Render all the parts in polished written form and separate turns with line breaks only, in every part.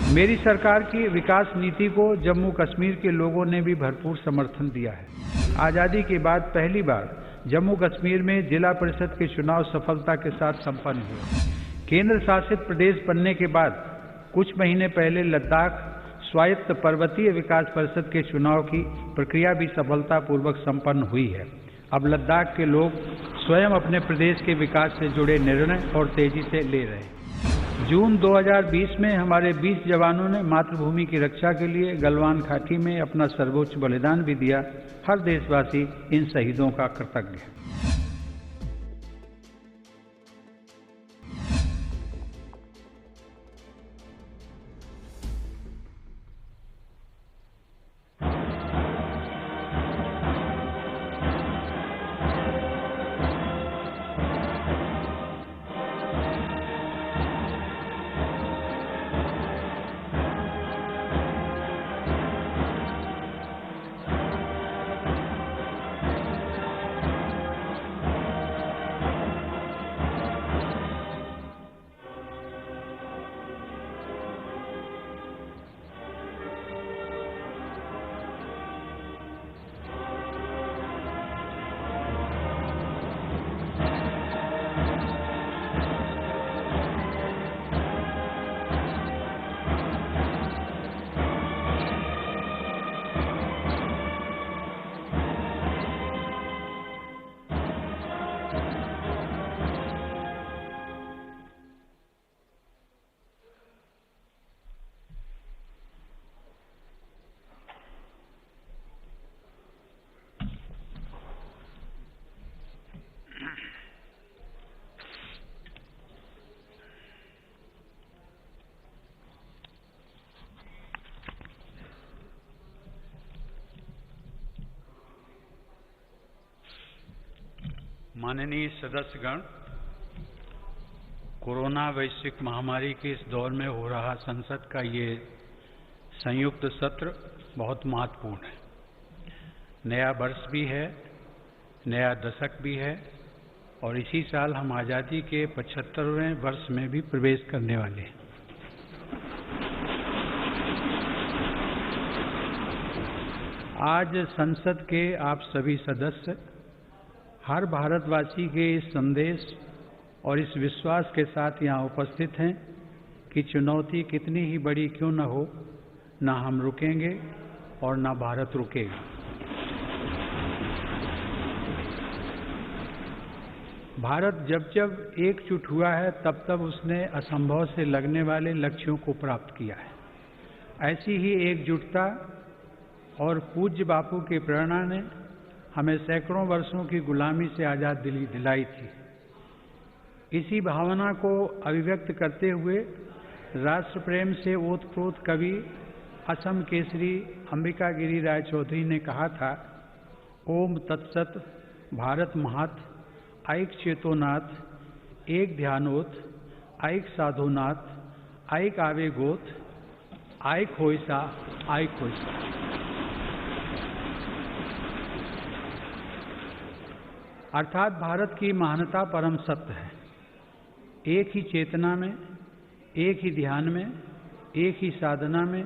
मेरी सरकार की विकास नीति को जम्मू कश्मीर के लोगों ने भी भरपूर समर्थन दिया है। आज़ादी के बाद पहली बार जम्मू कश्मीर में जिला परिषद के चुनाव सफलता के साथ संपन्न हुए। केंद्र शासित प्रदेश बनने के बाद कुछ महीने पहले लद्दाख स्वायत्त पर्वतीय विकास परिषद के चुनाव की प्रक्रिया भी सफलतापूर्वक संपन्न हुई है। अब लद्दाख के लोग स्वयं अपने प्रदेश के विकास से जुड़े निर्णय और तेजी से ले रहे हैं। जून 2020 में हमारे 20 जवानों ने मातृभूमि की रक्षा के लिए गलवान घाटी में अपना सर्वोच्च बलिदान भी दिया। हर देशवासी इन शहीदों का कृतज्ञ है।
माननीय सदस्यगण, कोरोना वैश्विक महामारी के इस दौर में हो रहा संसद का ये संयुक्त सत्र बहुत महत्वपूर्ण है। नया वर्ष भी है, नया दशक भी है और इसी साल हम आज़ादी के 75वें वर्ष में भी प्रवेश करने वाले हैं। आज संसद के आप सभी सदस्य हर भारतवासी के इस संदेश और इस विश्वास के साथ यहाँ उपस्थित हैं कि चुनौती कितनी ही बड़ी क्यों न हो, न हम रुकेंगे और न भारत रुकेगा। भारत जब जब एकजुट हुआ है तब तब उसने असंभव से लगने वाले लक्ष्यों को प्राप्त किया है। ऐसी ही एकजुटता और पूज्य बापू की प्रेरणा ने हमें सैकड़ों वर्षों की गुलामी से आज़ादी दिलाई थी। इसी भावना को अभिव्यक्त करते हुए राष्ट्र प्रेम से ओतप्रोत कवि असम केसरी अंबिका गिरी राय चौधरी ने कहा था, ओम तत्सत भारत महात ऐक चेतोनाथ एक ध्यानोत ऐक साधोनाथ ऐक आवेगोत ऐक होइसा ऐक होइसा। अर्थात भारत की महानता परम सत्य है। एक ही चेतना में, एक ही ध्यान में, एक ही साधना में,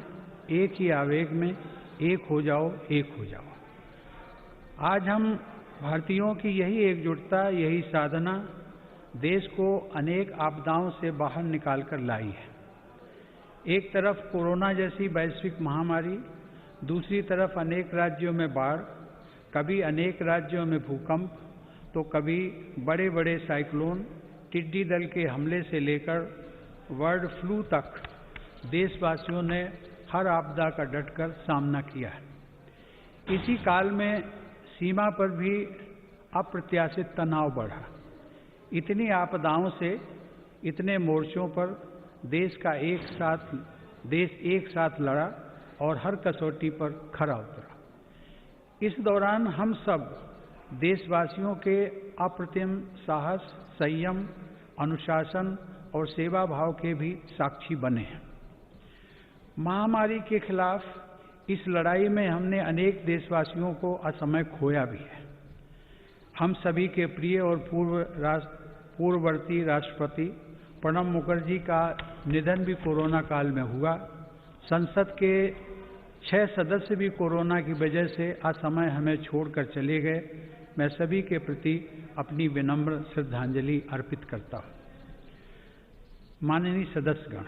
एक ही आवेग में, एक हो जाओ, एक हो जाओ। आज हम भारतीयों की यही एकजुटता, यही साधना देश को अनेक आपदाओं से बाहर निकाल कर लाई है। एक तरफ कोरोना जैसी वैश्विक महामारी, दूसरी तरफ अनेक राज्यों में बाढ़, कभी अनेक राज्यों में भूकंप, तो कभी बड़े बड़े साइक्लोन, टिड्डी दल के हमले से लेकर बर्ड फ्लू तक देशवासियों ने हर आपदा का डटकर सामना किया है। इसी काल में सीमा पर भी अप्रत्याशित तनाव बढ़ा। इतनी आपदाओं से, इतने मोर्चों पर देश एक साथ लड़ा और हर कसौटी पर खरा उतरा। इस दौरान हम सब देशवासियों के अप्रतिम साहस, संयम, अनुशासन और सेवा भाव के भी साक्षी बने हैं। महामारी के खिलाफ इस लड़ाई में हमने अनेक देशवासियों को असमय खोया भी है। हम सभी के प्रिय और पूर्ववर्ती राष्ट्रपति प्रणब मुखर्जी का निधन भी कोरोना काल में हुआ संसद के 6 सदस्य भी कोरोना की वजह से असमय हमें छोड़कर चले गए। मैं सभी के प्रति अपनी विनम्र श्रद्धांजलि अर्पित करता हूँ। माननीय सदस्यगण,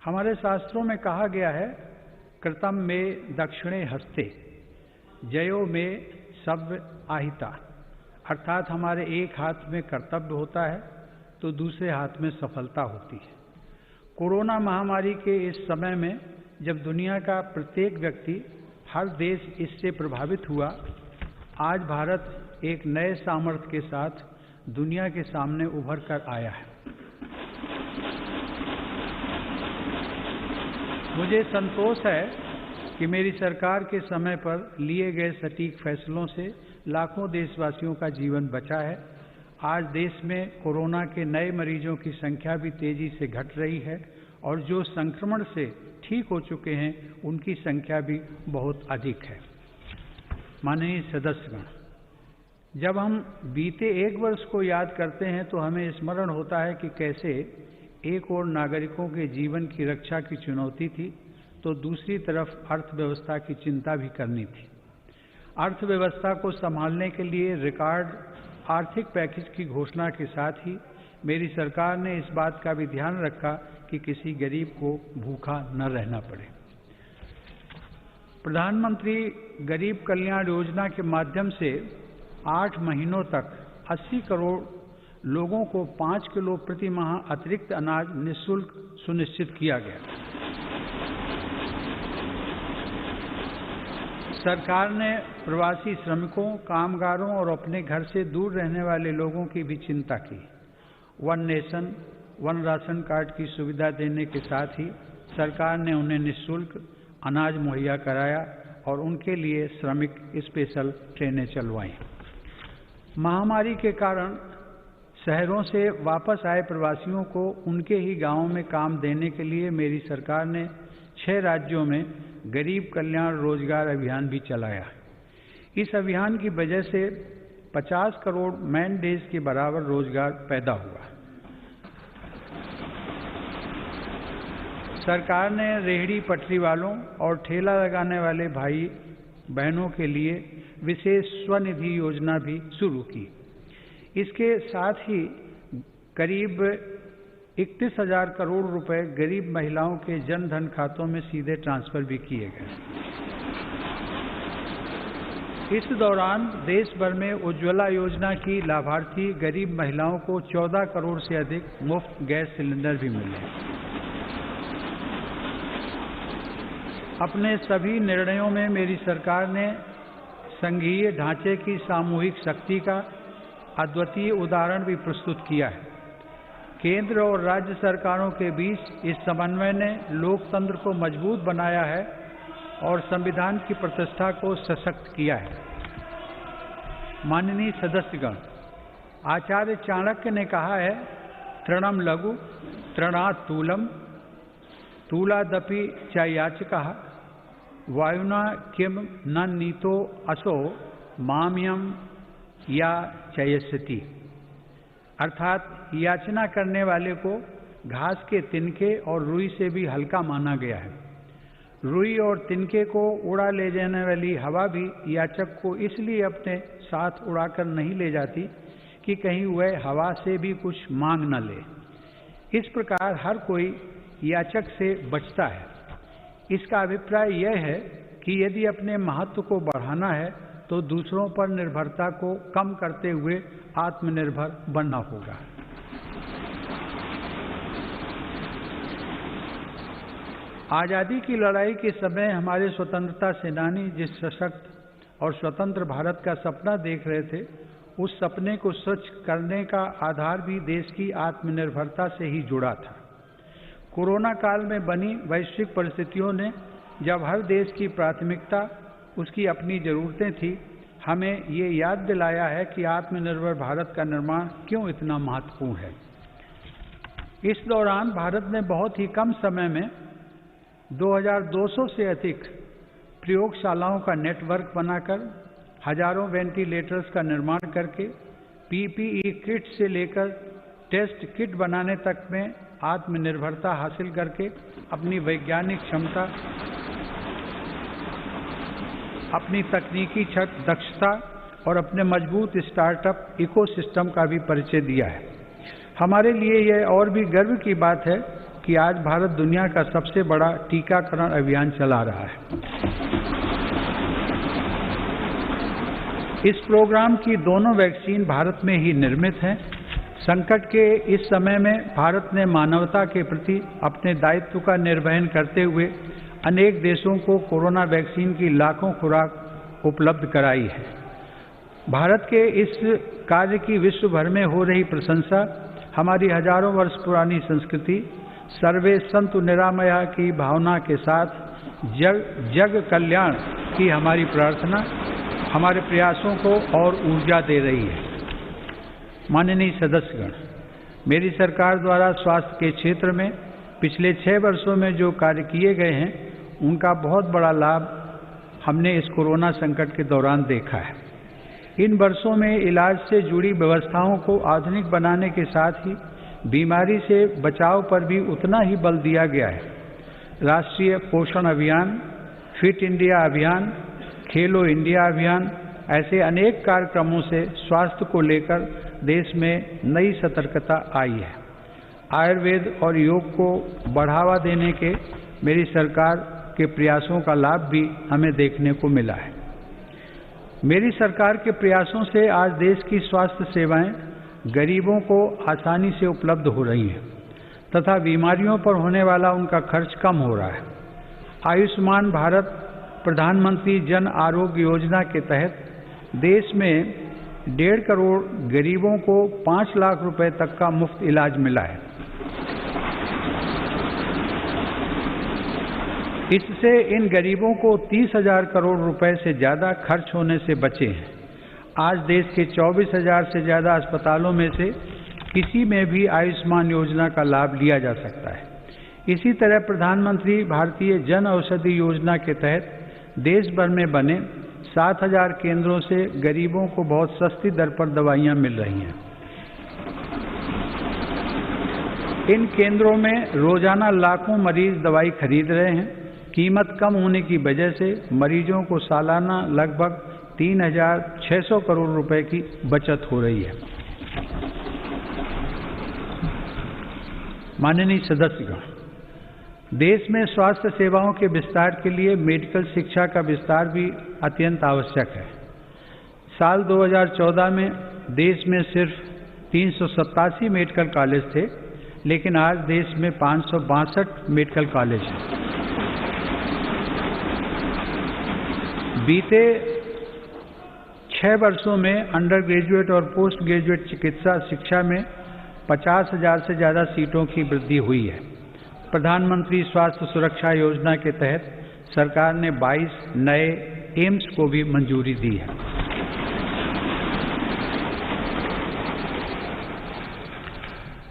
हमारे शास्त्रों में कहा गया है, कृतम में दक्षिणे हस्ते जयो में सव्य आहिता, अर्थात हमारे एक हाथ में कर्तव्य होता है तो दूसरे हाथ में सफलता होती है। कोरोना महामारी के इस समय में जब दुनिया का प्रत्येक व्यक्ति, हर देश इससे प्रभावित हुआ, आज भारत एक नए सामर्थ्य के साथ दुनिया के सामने उभर कर आया है। मुझे संतोष है कि मेरी सरकार के समय पर लिए गए सटीक फैसलों से लाखों देशवासियों का जीवन बचा है। आज देश में कोरोना के नए मरीजों की संख्या भी तेजी से घट रही है और जो संक्रमण से ठीक हो चुके हैं उनकी संख्या भी बहुत अधिक है। माननीय सदस्यगण, जब हम बीते एक वर्ष को याद करते हैं तो हमें स्मरण होता है कि कैसे एक ओर नागरिकों के जीवन की रक्षा की चुनौती थी तो दूसरी तरफ अर्थव्यवस्था की चिंता भी करनी थी। अर्थव्यवस्था को संभालने के लिए रिकॉर्ड आर्थिक पैकेज की घोषणा के साथ ही मेरी सरकार ने इस बात का भी ध्यान रखा कि किसी गरीब को भूखा न रहना पड़े। प्रधानमंत्री गरीब कल्याण योजना के माध्यम से 8 महीनों तक 80 करोड़ लोगों को 5 किलो प्रति माह अतिरिक्त अनाज निःशुल्क सुनिश्चित किया गया। सरकार ने प्रवासी श्रमिकों, कामगारों और अपने घर से दूर रहने वाले लोगों की भी चिंता की। One nation one ration card की सुविधा देने के साथ ही सरकार ने उन्हें निःशुल्क अनाज मुहैया कराया और उनके लिए श्रमिक स्पेशल ट्रेनें चलवाईं। महामारी के कारण शहरों से वापस आए प्रवासियों को उनके ही गांवों में काम देने के लिए मेरी सरकार ने 6 राज्यों में गरीब कल्याण रोजगार अभियान भी चलाया। इस अभियान की वजह से 50 करोड़ मैन डेज के बराबर रोजगार पैदा हुआ। सरकार ने रेहड़ी पटरी वालों और ठेला लगाने वाले भाई बहनों के लिए विशेष स्वनिधि योजना भी शुरू की। इसके साथ ही करीब 31,000 करोड़ रुपए गरीब महिलाओं के जन धन खातों में सीधे ट्रांसफर भी किए गए। इस दौरान देश भर में उज्ज्वला योजना की लाभार्थी गरीब महिलाओं को 14 करोड़ से अधिक मुफ्त गैस सिलेंडर भी मिले। अपने सभी निर्णयों में मेरी सरकार ने संघीय ढांचे की सामूहिक शक्ति का अद्वितीय उदाहरण भी प्रस्तुत किया है। केंद्र और राज्य सरकारों के बीच इस समन्वय ने लोकतंत्र को मजबूत बनाया है और संविधान की प्रतिष्ठा को सशक्त किया है। माननीय सदस्यगण, आचार्य चाणक्य ने कहा है, तृणम लघु तृणात् तूलम तूलादपि च याचकः वायुना किम न नीतो असो माम्यम या चयस्यति। अर्थात याचना करने वाले को घास के तिनके और रुई से भी हल्का माना गया है। रुई और तिनके को उड़ा ले जाने वाली हवा भी याचक को इसलिए अपने साथ उड़ाकर नहीं ले जाती कि कहीं वह हवा से भी कुछ मांग न ले। इस प्रकार हर कोई याचक से बचता है। इसका अभिप्राय यह है कि यदि अपने महत्व को बढ़ाना है तो दूसरों पर निर्भरता को कम करते हुए आत्मनिर्भर बनना होगा। आज़ादी की लड़ाई के समय हमारे स्वतंत्रता सेनानी जिस सशक्त और स्वतंत्र भारत का सपना देख रहे थे, उस सपने को सच करने का आधार भी देश की आत्मनिर्भरता से ही जुड़ा था। कोरोना काल में बनी वैश्विक परिस्थितियों ने जब हर देश की प्राथमिकता उसकी अपनी ज़रूरतें थी, हमें ये याद दिलाया है कि आत्मनिर्भर भारत का निर्माण क्यों इतना महत्वपूर्ण है। इस दौरान भारत ने बहुत ही कम समय में 2200 से अधिक प्रयोगशालाओं का नेटवर्क बनाकर हजारों वेंटिलेटर्स का निर्माण करके पीपीई किट से लेकर टेस्ट किट बनाने तक में आत्मनिर्भरता हासिल करके अपनी वैज्ञानिक क्षमता, अपनी तकनीकी दक्षता और अपने मजबूत स्टार्टअप इकोसिस्टम का भी परिचय दिया है। हमारे लिए यह और भी गर्व की बात है कि आज भारत दुनिया का सबसे बड़ा टीकाकरण अभियान चला रहा है। इस प्रोग्राम की दोनों वैक्सीन भारत में ही निर्मित हैं। संकट के इस समय में भारत ने मानवता के प्रति अपने दायित्व का निर्वहन करते हुए अनेक देशों को कोरोना वैक्सीन की लाखों खुराक उपलब्ध कराई है। भारत के इस कार्य की विश्व भर में हो रही प्रशंसा हमारी हजारों वर्ष पुरानी संस्कृति, सर्वे संतु निरामया की भावना के साथ जग कल्याण की हमारी प्रार्थना हमारे प्रयासों को और ऊर्जा दे रही है। माननीय सदस्यगण, मेरी सरकार द्वारा स्वास्थ्य के क्षेत्र में पिछले 6 वर्षों में जो कार्य किए गए हैं, उनका बहुत बड़ा लाभ हमने इस कोरोना संकट के दौरान देखा है। इन वर्षों में इलाज से जुड़ी व्यवस्थाओं को आधुनिक बनाने के साथ ही बीमारी से बचाव पर भी उतना ही बल दिया गया है। राष्ट्रीय पोषण अभियान, फिट इंडिया अभियान, खेलो इंडिया अभियान, ऐसे अनेक कार्यक्रमों से स्वास्थ्य को लेकर देश में नई सतर्कता आई है। आयुर्वेद और योग को बढ़ावा देने के मेरी सरकार के प्रयासों का लाभ भी हमें देखने को मिला है। मेरी सरकार के प्रयासों से आज देश की स्वास्थ्य सेवाएं गरीबों को आसानी से उपलब्ध हो रही हैं तथा बीमारियों पर होने वाला उनका खर्च कम हो रहा है। आयुष्मान भारत प्रधानमंत्री जन आरोग्य योजना के तहत देश में 1.5 करोड़ गरीबों को 5 लाख रुपए तक का मुफ्त इलाज मिला है। इससे इन गरीबों को 30,000 करोड़ रुपए से ज़्यादा खर्च होने से बचे हैं। आज देश के 24,000 से ज़्यादा अस्पतालों में से किसी में भी आयुष्मान योजना का लाभ लिया जा सकता है। इसी तरह प्रधानमंत्री भारतीय जन औषधि योजना के तहत देश भर में बने 7,000 केंद्रों से गरीबों को बहुत सस्ती दर पर दवाइयां मिल रही हैं। इन केंद्रों में रोजाना लाखों मरीज दवाई खरीद रहे हैं। कीमत कम होने की वजह से मरीजों को सालाना लगभग 3,600 करोड़ रुपए की बचत हो रही है। माननीय सदस्यगण, देश में स्वास्थ्य सेवाओं के विस्तार के लिए मेडिकल शिक्षा का विस्तार भी अत्यंत आवश्यक है। साल 2014 में देश में सिर्फ 387 मेडिकल कॉलेज थे, लेकिन आज देश में 562 मेडिकल कॉलेज हैं। बीते 6 वर्षों में अंडर ग्रेजुएट और पोस्ट ग्रेजुएट चिकित्सा शिक्षा में 50,000 से ज़्यादा सीटों की वृद्धि हुई है। प्रधानमंत्री स्वास्थ्य सुरक्षा योजना के तहत सरकार ने 22 नए एम्स को भी मंजूरी दी है।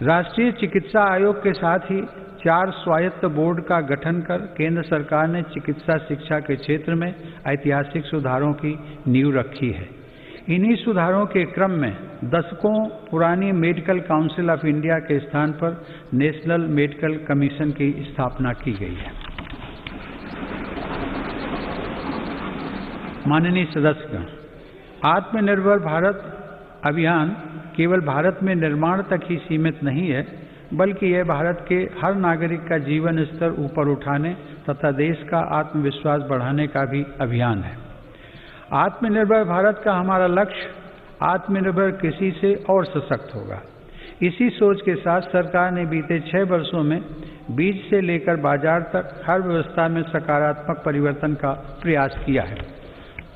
राष्ट्रीय चिकित्सा आयोग के साथ ही 4 स्वायत्त बोर्ड का गठन कर केंद्र सरकार ने चिकित्सा शिक्षा के क्षेत्र में ऐतिहासिक सुधारों की नींव रखी है। इन्हीं सुधारों के क्रम में दशकों पुरानी मेडिकल काउंसिल ऑफ इंडिया के स्थान पर नेशनल मेडिकल कमीशन की स्थापना की गई है। माननीय सदस्यगण, आत्मनिर्भर भारत अभियान केवल भारत में निर्माण तक ही सीमित नहीं है, बल्कि यह भारत के हर नागरिक का जीवन स्तर ऊपर उठाने तथा देश का आत्मविश्वास बढ़ाने का भी अभियान है। आत्मनिर्भर भारत का हमारा लक्ष्य आत्मनिर्भर कृषि से और सशक्त होगा। इसी सोच के साथ सरकार ने बीते 6 वर्षों में बीज से लेकर बाजार तक हर व्यवस्था में सकारात्मक परिवर्तन का प्रयास किया है,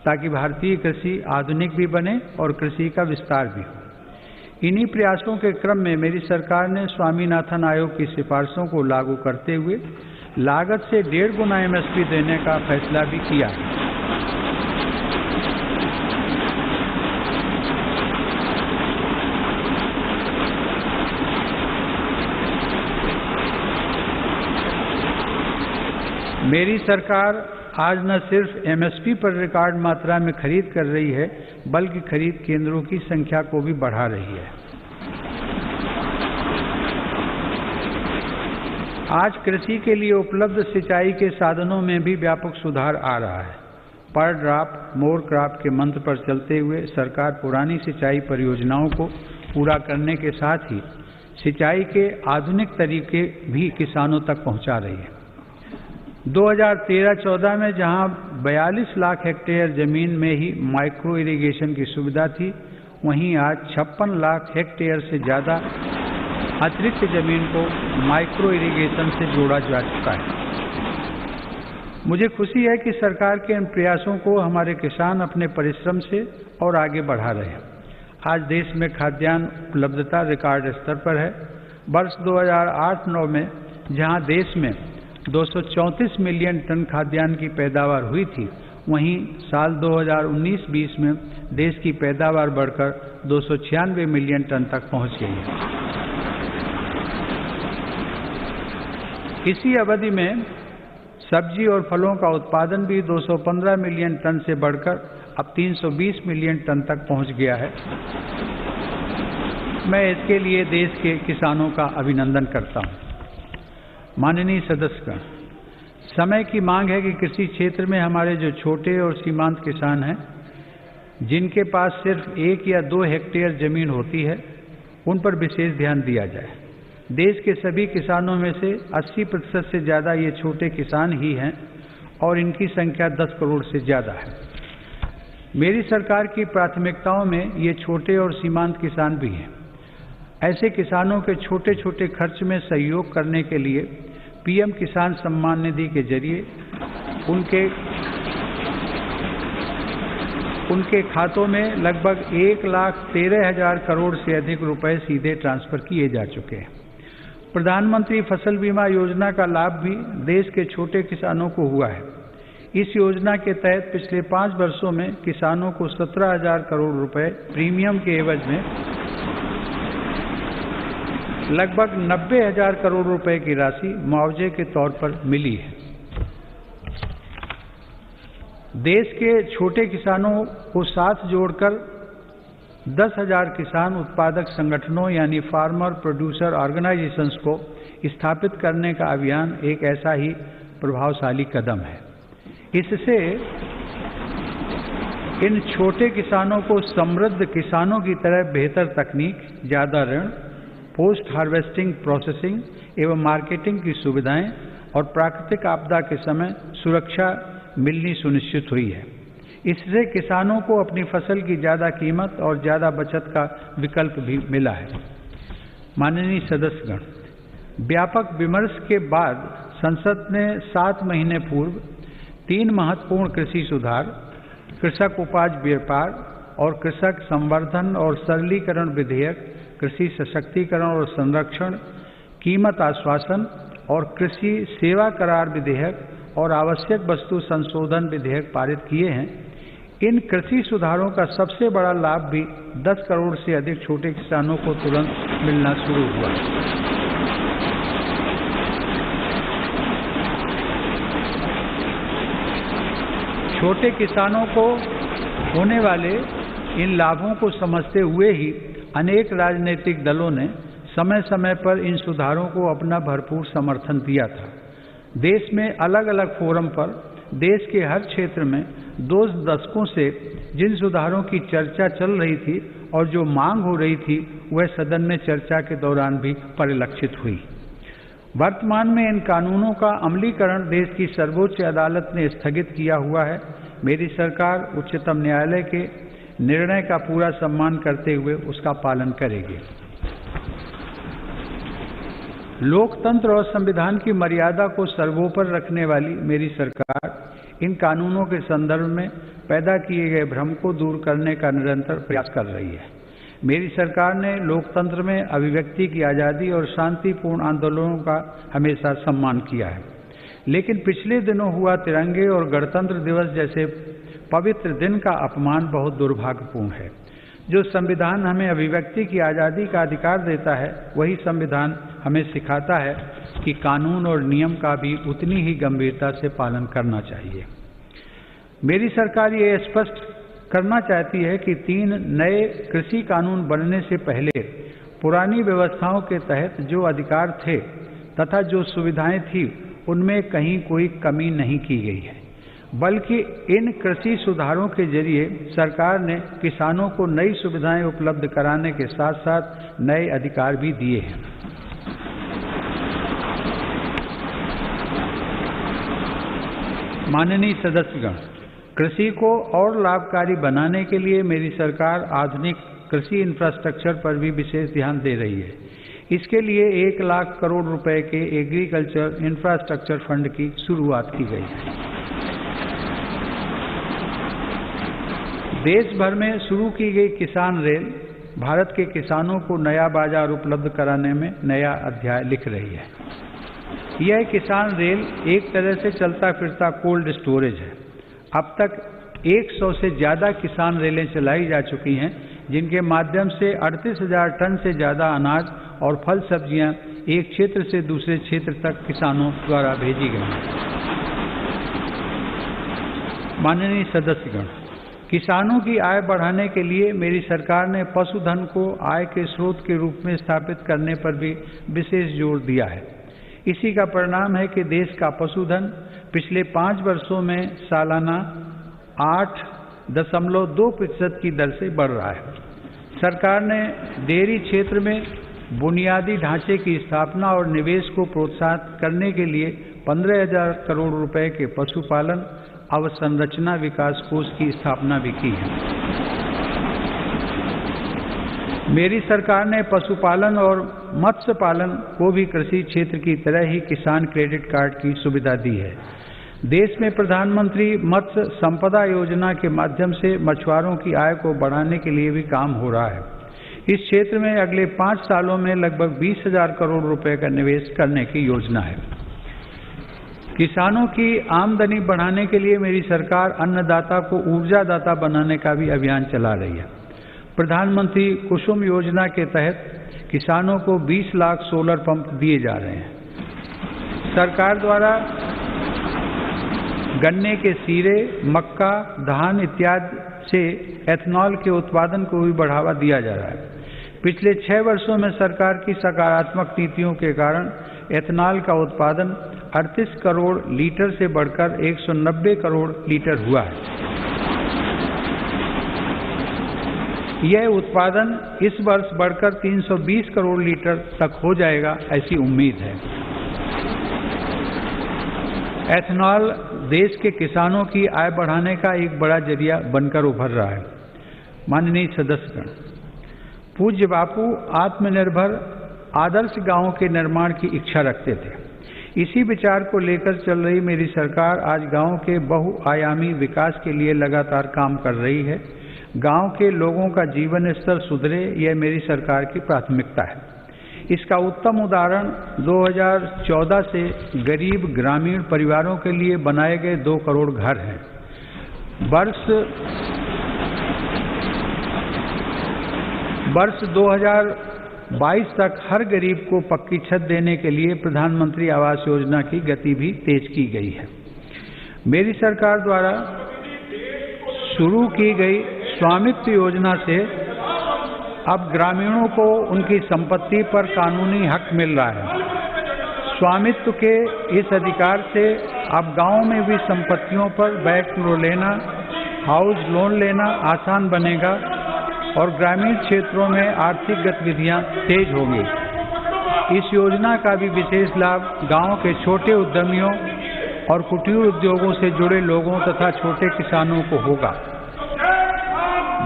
ताकि भारतीय कृषि आधुनिक भी बने और कृषि का विस्तार भी हो। इन्हीं प्रयासों के क्रम में मेरी सरकार ने स्वामीनाथन आयोग की सिफारिशों को लागू करते हुए लागत से 1.5 गुना MSP देने का फैसला भी किया है। मेरी सरकार आज न सिर्फ MSP पर रिकॉर्ड मात्रा में खरीद कर रही है, बल्कि खरीद केंद्रों की संख्या को भी बढ़ा रही है।
आज कृषि के लिए उपलब्ध सिंचाई के साधनों में भी व्यापक सुधार आ रहा है। पर ड्रॉप मोर क्रॉप के मंत्र पर चलते हुए सरकार पुरानी सिंचाई परियोजनाओं को पूरा करने के साथ ही सिंचाई के आधुनिक तरीके भी किसानों तक पहुंचा रही है। 2013-14 में जहां 42 लाख हेक्टेयर जमीन में ही माइक्रो इरिगेशन की सुविधा थी, वहीं आज 56 लाख हेक्टेयर से ज़्यादा अतिरिक्त जमीन को माइक्रो इरिगेशन से जोड़ा जा चुका है। मुझे खुशी है कि सरकार के इन प्रयासों को हमारे किसान अपने परिश्रम से और आगे बढ़ा रहे हैं। आज देश में खाद्यान्न उपलब्धता रिकॉर्ड स्तर पर है। वर्ष 2008-9 में जहां देश में 234 मिलियन टन खाद्यान्न की पैदावार हुई थी, वहीं साल 2019-20 में देश की पैदावार बढ़कर 296 मिलियन टन तक पहुंच गई है। इसी अवधि में सब्जी और फलों का उत्पादन भी 215 मिलियन टन से बढ़कर अब 320 मिलियन टन तक पहुंच गया है। मैं इसके लिए देश के किसानों का अभिनंदन करता हूं। माननीय सदस्यगण, समय की मांग है कि कृषि क्षेत्र में हमारे जो छोटे और सीमांत किसान हैं, जिनके पास सिर्फ 1 या 2 हेक्टेयर जमीन होती है, उन पर विशेष ध्यान दिया जाए। देश के सभी किसानों में से 80% से ज़्यादा ये छोटे किसान ही हैं और इनकी संख्या 10 करोड़ से ज़्यादा है। मेरी सरकार की प्राथमिकताओं में ये छोटे और सीमांत किसान भी हैं। ऐसे किसानों के छोटे छोटे खर्च में सहयोग करने के लिए पीएम किसान सम्मान निधि के जरिए उनके खातों में लगभग 1,13,000 करोड़ से अधिक रुपए सीधे ट्रांसफर किए जा चुके हैं। प्रधानमंत्री फसल बीमा योजना का लाभ भी देश के छोटे किसानों को हुआ है। इस योजना के तहत पिछले 5 वर्षों में किसानों को 17,000 करोड़ रुपए प्रीमियम के एवज में लगभग 90,000 करोड़ रुपए की राशि मुआवजे के तौर पर मिली है। देश के छोटे किसानों को साथ जोड़कर 10,000 किसान उत्पादक संगठनों यानी फार्मर प्रोड्यूसर ऑर्गेनाइजेशंस को स्थापित करने का अभियान एक ऐसा ही प्रभावशाली कदम है। इससे इन छोटे किसानों को समृद्ध किसानों की तरह बेहतर तकनीक, ज़्यादा ऋण, पोस्ट हार्वेस्टिंग प्रोसेसिंग एवं मार्केटिंग की सुविधाएं और प्राकृतिक आपदा के समय सुरक्षा मिलनी सुनिश्चित हुई है। इससे किसानों को अपनी फसल की ज़्यादा कीमत और ज़्यादा बचत का विकल्प भी मिला है। माननीय सदस्यगण, व्यापक विमर्श के बाद संसद ने 7 महीने पूर्व 3 महत्वपूर्ण कृषि सुधार, कृषक उपज व्यापार और कृषक संवर्धन और सरलीकरण विधेयक, कृषि सशक्तिकरण और संरक्षण, कीमत आश्वासन और कृषि सेवा करार विधेयक और आवश्यक वस्तु संशोधन विधेयक पारित किए हैं। इन कृषि सुधारों का सबसे बड़ा लाभ भी 10 करोड़ से अधिक छोटे किसानों को तुरंत मिलना शुरू हुआ। छोटे किसानों को होने वाले इन लाभों को समझते हुए ही अनेक राजनीतिक दलों ने समय समय पर इन सुधारों को अपना भरपूर समर्थन दिया था। देश में अलग अलग फोरम पर देश के हर क्षेत्र में 2 दशकों से जिन सुधारों की चर्चा चल रही थी और जो मांग हो रही थी, वह सदन में चर्चा के दौरान भी परिलक्षित हुई। वर्तमान में इन कानूनों का अमलीकरण देश की सर्वोच्च अदालत ने स्थगित किया हुआ है। मेरी सरकार उच्चतम न्यायालय के निर्णय का पूरा सम्मान करते हुए उसका पालन करेगी। लोकतंत्र और संविधान की मर्यादा को सर्वोपरि रखने वाली मेरी सरकार इन कानूनों के संदर्भ में पैदा किए गए भ्रम को दूर करने का निरंतर प्रयास कर रही है। मेरी सरकार ने लोकतंत्र में अभिव्यक्ति की आज़ादी और शांतिपूर्ण आंदोलनों का हमेशा सम्मान किया है, लेकिन पिछले दिनों हुआ तिरंगे और गणतंत्र दिवस जैसे पवित्र दिन का अपमान बहुत दुर्भाग्यपूर्ण है। जो संविधान हमें अभिव्यक्ति की आज़ादी का अधिकार देता है, वही संविधान हमें सिखाता है कि कानून और नियम का भी उतनी ही गंभीरता से पालन करना चाहिए। मेरी सरकार ये स्पष्ट करना चाहती है कि 3 नए कृषि कानून बनने से पहले पुरानी व्यवस्थाओं के तहत जो अधिकार थे तथा जो सुविधाएं थी उनमें कहीं कोई कमी नहीं की गई है, बल्कि इन कृषि सुधारों के जरिए सरकार ने किसानों को नई सुविधाएं उपलब्ध कराने के साथ साथ नए अधिकार भी दिए हैं। माननीय सदस्यगण, कृषि को और लाभकारी बनाने के लिए मेरी सरकार आधुनिक कृषि इंफ्रास्ट्रक्चर पर भी विशेष ध्यान दे रही है। इसके लिए 1 लाख करोड़ रुपए के एग्रीकल्चर इंफ्रास्ट्रक्चर फंड की शुरुआत की गई है। देश भर में शुरू की गई किसान रेल भारत के किसानों को नया बाजार उपलब्ध कराने में नया अध्याय लिख रही है। यह किसान रेल एक तरह से चलता फिरता कोल्ड स्टोरेज है। अब तक 100 से ज़्यादा किसान रेलें चलाई जा चुकी हैं, जिनके माध्यम से 38,000 टन से ज़्यादा अनाज और फल सब्जियां एक क्षेत्र से दूसरे क्षेत्र तक किसानों द्वारा भेजी गई हैं। माननीय सदस्यगण, किसानों की आय बढ़ाने के लिए मेरी सरकार ने पशुधन को आय के स्रोत के रूप में स्थापित करने पर भी विशेष जोर दिया है। इसी का परिणाम है कि देश का पशुधन पिछले 5 वर्षों में सालाना 8.2% की दर से बढ़ रहा है। सरकार ने डेयरी क्षेत्र में बुनियादी ढांचे की स्थापना और निवेश को प्रोत्साहित करने के लिए 15,000 करोड़ रुपए के पशुपालन अवसंरचना विकास कोष की स्थापना भी की है। मेरी सरकार ने पशुपालन और मत्स्य पालन को भी कृषि क्षेत्र की तरह ही किसान क्रेडिट कार्ड की सुविधा दी है। देश में प्रधानमंत्री मत्स्य संपदा योजना के माध्यम से मछुआरों की आय को बढ़ाने के लिए भी काम हो रहा है। इस क्षेत्र में अगले 5 सालों में लगभग 20,000 करोड़ रुपए का निवेश करने की योजना है। किसानों की आमदनी बढ़ाने के लिए मेरी सरकार अन्नदाता को ऊर्जादाता बनाने का भी अभियान चला रही है। प्रधानमंत्री कुसुम योजना के तहत किसानों को 20 लाख सोलर पंप दिए जा रहे हैं। सरकार द्वारा गन्ने के सीरे, मक्का, धान इत्यादि से एथनॉल के उत्पादन को भी बढ़ावा दिया जा रहा है। पिछले 6 वर्षों में सरकार की सकारात्मक नीतियों के कारण एथनॉल का उत्पादन 38 करोड़ लीटर से बढ़कर 190 करोड़ लीटर हुआ है। यह उत्पादन इस वर्ष बढ़कर 320 करोड़ लीटर तक हो जाएगा, ऐसी उम्मीद है। एथनॉल देश के किसानों की आय बढ़ाने का एक बड़ा जरिया बनकर उभर रहा है। माननीय सदस्यगण, पूज्य बापू आत्मनिर्भर आदर्श गांव के निर्माण की इच्छा रखते थे। इसी विचार को लेकर चल रही मेरी सरकार आज गांव के बहुआयामी विकास के लिए लगातार काम कर रही है। गांव के लोगों का जीवन स्तर सुधरे, यह मेरी सरकार की प्राथमिकता है। इसका उत्तम उदाहरण 2014 से गरीब ग्रामीण परिवारों के लिए बनाए गए 2 करोड़ घर हैं। वर्ष 2022 तक हर गरीब को पक्की छत देने के लिए प्रधानमंत्री आवास योजना की गति भी तेज की गई है। मेरी सरकार द्वारा शुरू की गई स्वामित्व योजना से अब ग्रामीणों को उनकी संपत्ति पर कानूनी हक मिल रहा है। स्वामित्व के इस अधिकार से अब गांव में भी संपत्तियों पर बैंक लोन लेना, हाउस लोन लेना आसान बनेगा और ग्रामीण क्षेत्रों में आर्थिक गतिविधियां तेज होंगी। इस योजना का भी विशेष लाभ गांव के छोटे उद्यमियों और कुटीर उद्योगों से जुड़े लोगों तथा छोटे किसानों को होगा।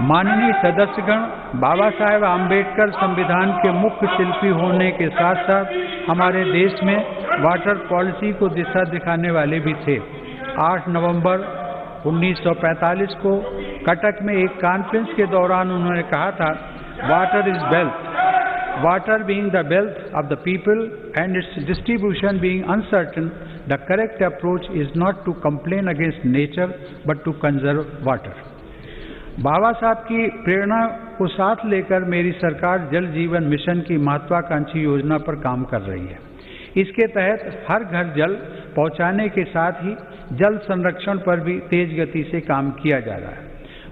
माननीय सदस्यगण, बाबा साहेब आम्बेडकर संविधान के मुख्य शिल्पी होने के साथ साथ हमारे देश में वाटर पॉलिसी को दिशा दिखाने वाले भी थे। 8 नवंबर 1945 को कटक में एक कॉन्फ्रेंस के दौरान उन्होंने कहा था, water is wealth, water being the wealth of the people and its distribution being uncertain, the correct approach is not to complain against nature but to conserve water. Baba Saheb की प्रेरणा को साथ लेकर मेरी सरकार जल जीवन मिशन की महत्वाकांक्षी योजना पर काम कर रही है। इसके तहत हर घर जल पहुंचाने के साथ ही जल संरक्षण पर भी तेज गति से काम किया जा रहा है।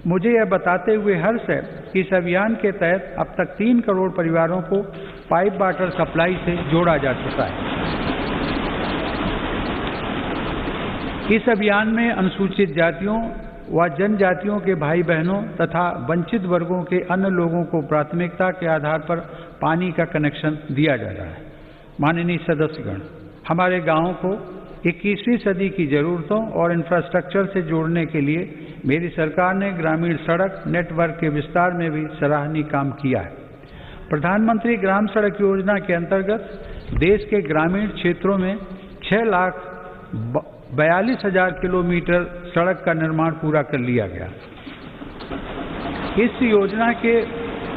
मुझे यह बताते हुए हर्ष है कि इस अभियान के तहत अब तक 3 करोड़ परिवारों को पाइप वाटर सप्लाई से जोड़ा जा चुका है। इस अभियान में अनुसूचित जातियों व जनजातियों के भाई बहनों तथा वंचित वर्गों के अन्य लोगों को प्राथमिकता के आधार पर पानी का कनेक्शन दिया जा रहा है। माननीय सदस्यगण, हमारे गांवों को 21वीं सदी की जरूरतों और इंफ्रास्ट्रक्चर से जोड़ने के लिए मेरी सरकार ने ग्रामीण सड़क नेटवर्क के विस्तार में भी सराहनीय काम किया है। प्रधानमंत्री ग्राम सड़क योजना के अंतर्गत देश के ग्रामीण क्षेत्रों में 6,42,000 किलोमीटर सड़क का निर्माण पूरा कर लिया गया। इस योजना के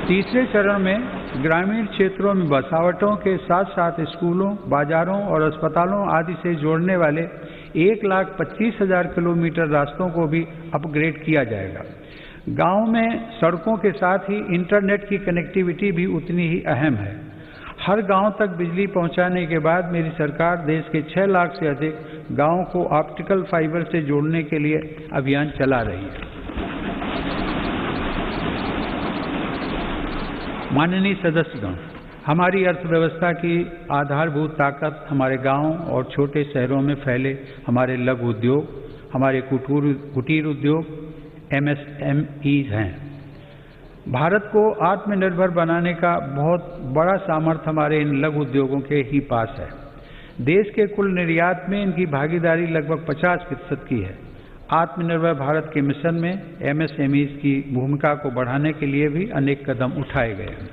तीसरे चरण में ग्रामीण क्षेत्रों में बसावटों के साथ साथ स्कूलों, बाजारों और अस्पतालों आदि से जोड़ने वाले 1,25,000 किलोमीटर रास्तों को भी अपग्रेड किया जाएगा। गांव में सड़कों के साथ ही इंटरनेट की कनेक्टिविटी भी उतनी ही अहम है। हर गांव तक बिजली पहुंचाने के बाद मेरी सरकार देश के 6 लाख से अधिक गांवों को ऑप्टिकल फाइबर से जोड़ने के लिए अभियान चला रही है। माननीय सदस्यगण, हमारी अर्थव्यवस्था की आधारभूत ताकत हमारे गांवों और छोटे शहरों में फैले हमारे लघु उद्योग, हमारे कुटीर उद्योग MSMEs हैं। भारत को आत्मनिर्भर बनाने का बहुत बड़ा सामर्थ्य हमारे इन लघु उद्योगों के ही पास है। देश के कुल निर्यात में इनकी भागीदारी लगभग 50% की है। आत्मनिर्भर भारत के मिशन में MSMEs की भूमिका को बढ़ाने के लिए भी अनेक कदम उठाए गए हैं।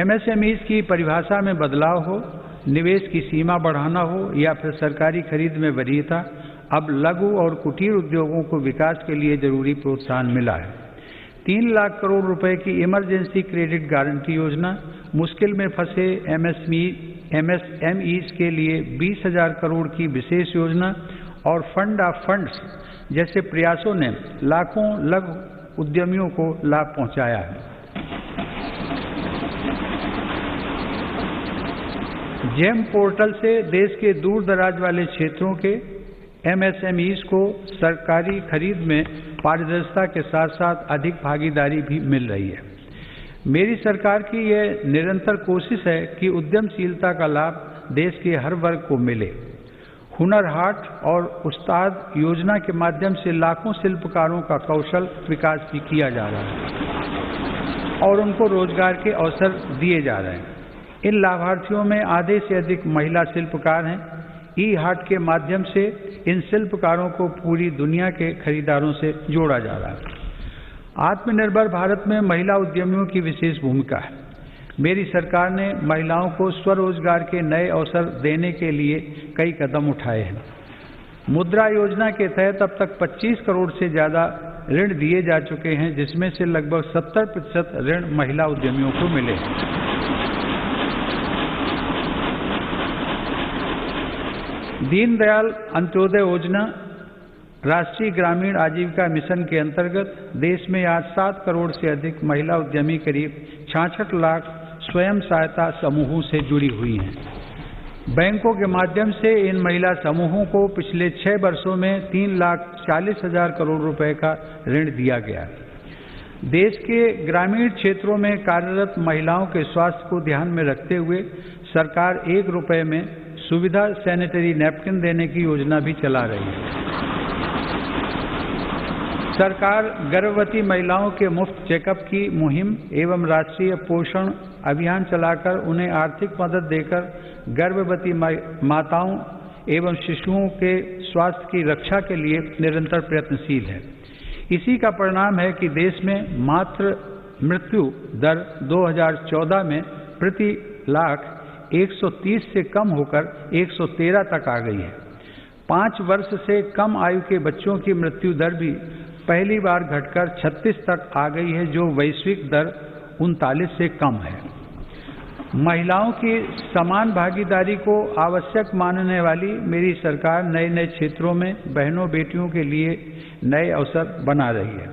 MSMEs की परिभाषा में बदलाव हो, निवेश की सीमा बढ़ाना हो या फिर सरकारी खरीद में वरीयता, अब लघु और कुटीर उद्योगों को विकास के लिए जरूरी प्रोत्साहन मिला है। 3 लाख करोड़ रुपए की इमरजेंसी क्रेडिट गारंटी योजना, मुश्किल में फंसे MSMEs के लिए 20,000 करोड़ की विशेष योजना और फंड ऑफ फंड्स जैसे प्रयासों ने लाखों लघु उद्यमियों को लाभ पहुंचाया है। जेम पोर्टल से देश के दूर दराज वाले क्षेत्रों के MSMEs को सरकारी खरीद में पारदर्शिता के साथ साथ अधिक भागीदारी भी मिल रही है। मेरी सरकार की यह निरंतर कोशिश है कि उद्यमशीलता का लाभ देश के हर वर्ग को मिले। हुनर हाट और उस्ताद योजना के माध्यम से लाखों शिल्पकारों का कौशल विकास भी किया जा रहा है और उनको रोजगार के अवसर दिए जा रहे हैं। इन लाभार्थियों में आधे से अधिक महिला शिल्पकार हैं। ई-हाट के माध्यम से इन शिल्पकारों को पूरी दुनिया के खरीदारों से जोड़ा जा रहा है। आत्मनिर्भर भारत में महिला उद्यमियों की विशेष भूमिका है। मेरी सरकार ने महिलाओं को स्वरोजगार के नए अवसर देने के लिए कई कदम उठाए हैं। मुद्रा योजना के तहत अब तक 25 करोड़ से ज़्यादा ऋण दिए जा चुके हैं, जिसमें से लगभग 70% ऋण महिला उद्यमियों को मिले हैं। दीनदयाल अंत्योदय योजना राष्ट्रीय ग्रामीण आजीविका मिशन के अंतर्गत देश में आज 7 करोड़ से अधिक महिला उद्यमी करीब 66 लाख स्वयं सहायता समूहों से जुड़ी हुई हैं। बैंकों के माध्यम से इन महिला समूहों को पिछले 6 वर्षों में 3,40,000 करोड़ रुपए का ऋण दिया गया है। देश के ग्रामीण क्षेत्रों में कार्यरत महिलाओं के स्वास्थ्य को ध्यान में रखते हुए सरकार 1 रुपए में सुविधा सैनिटरी नैपकिन देने की योजना भी चला रही है। सरकार गर्भवती महिलाओं के मुफ्त चेकअप की मुहिम एवं राष्ट्रीय पोषण अभियान चलाकर उन्हें आर्थिक मदद देकर गर्भवती माताओं एवं शिशुओं के स्वास्थ्य की रक्षा के लिए निरंतर प्रयत्नशील है। इसी का परिणाम है कि देश में मातृ मृत्यु दर 2014 में प्रति लाख 130 से कम होकर 113 तक आ गई है। 5 वर्ष से कम आयु के बच्चों की मृत्यु दर भी पहली बार घटकर 36 तक आ गई है, जो वैश्विक दर 39 से कम है। महिलाओं की समान भागीदारी को आवश्यक मानने वाली मेरी सरकार नए नए क्षेत्रों में बहनों बेटियों के लिए नए अवसर बना रही है।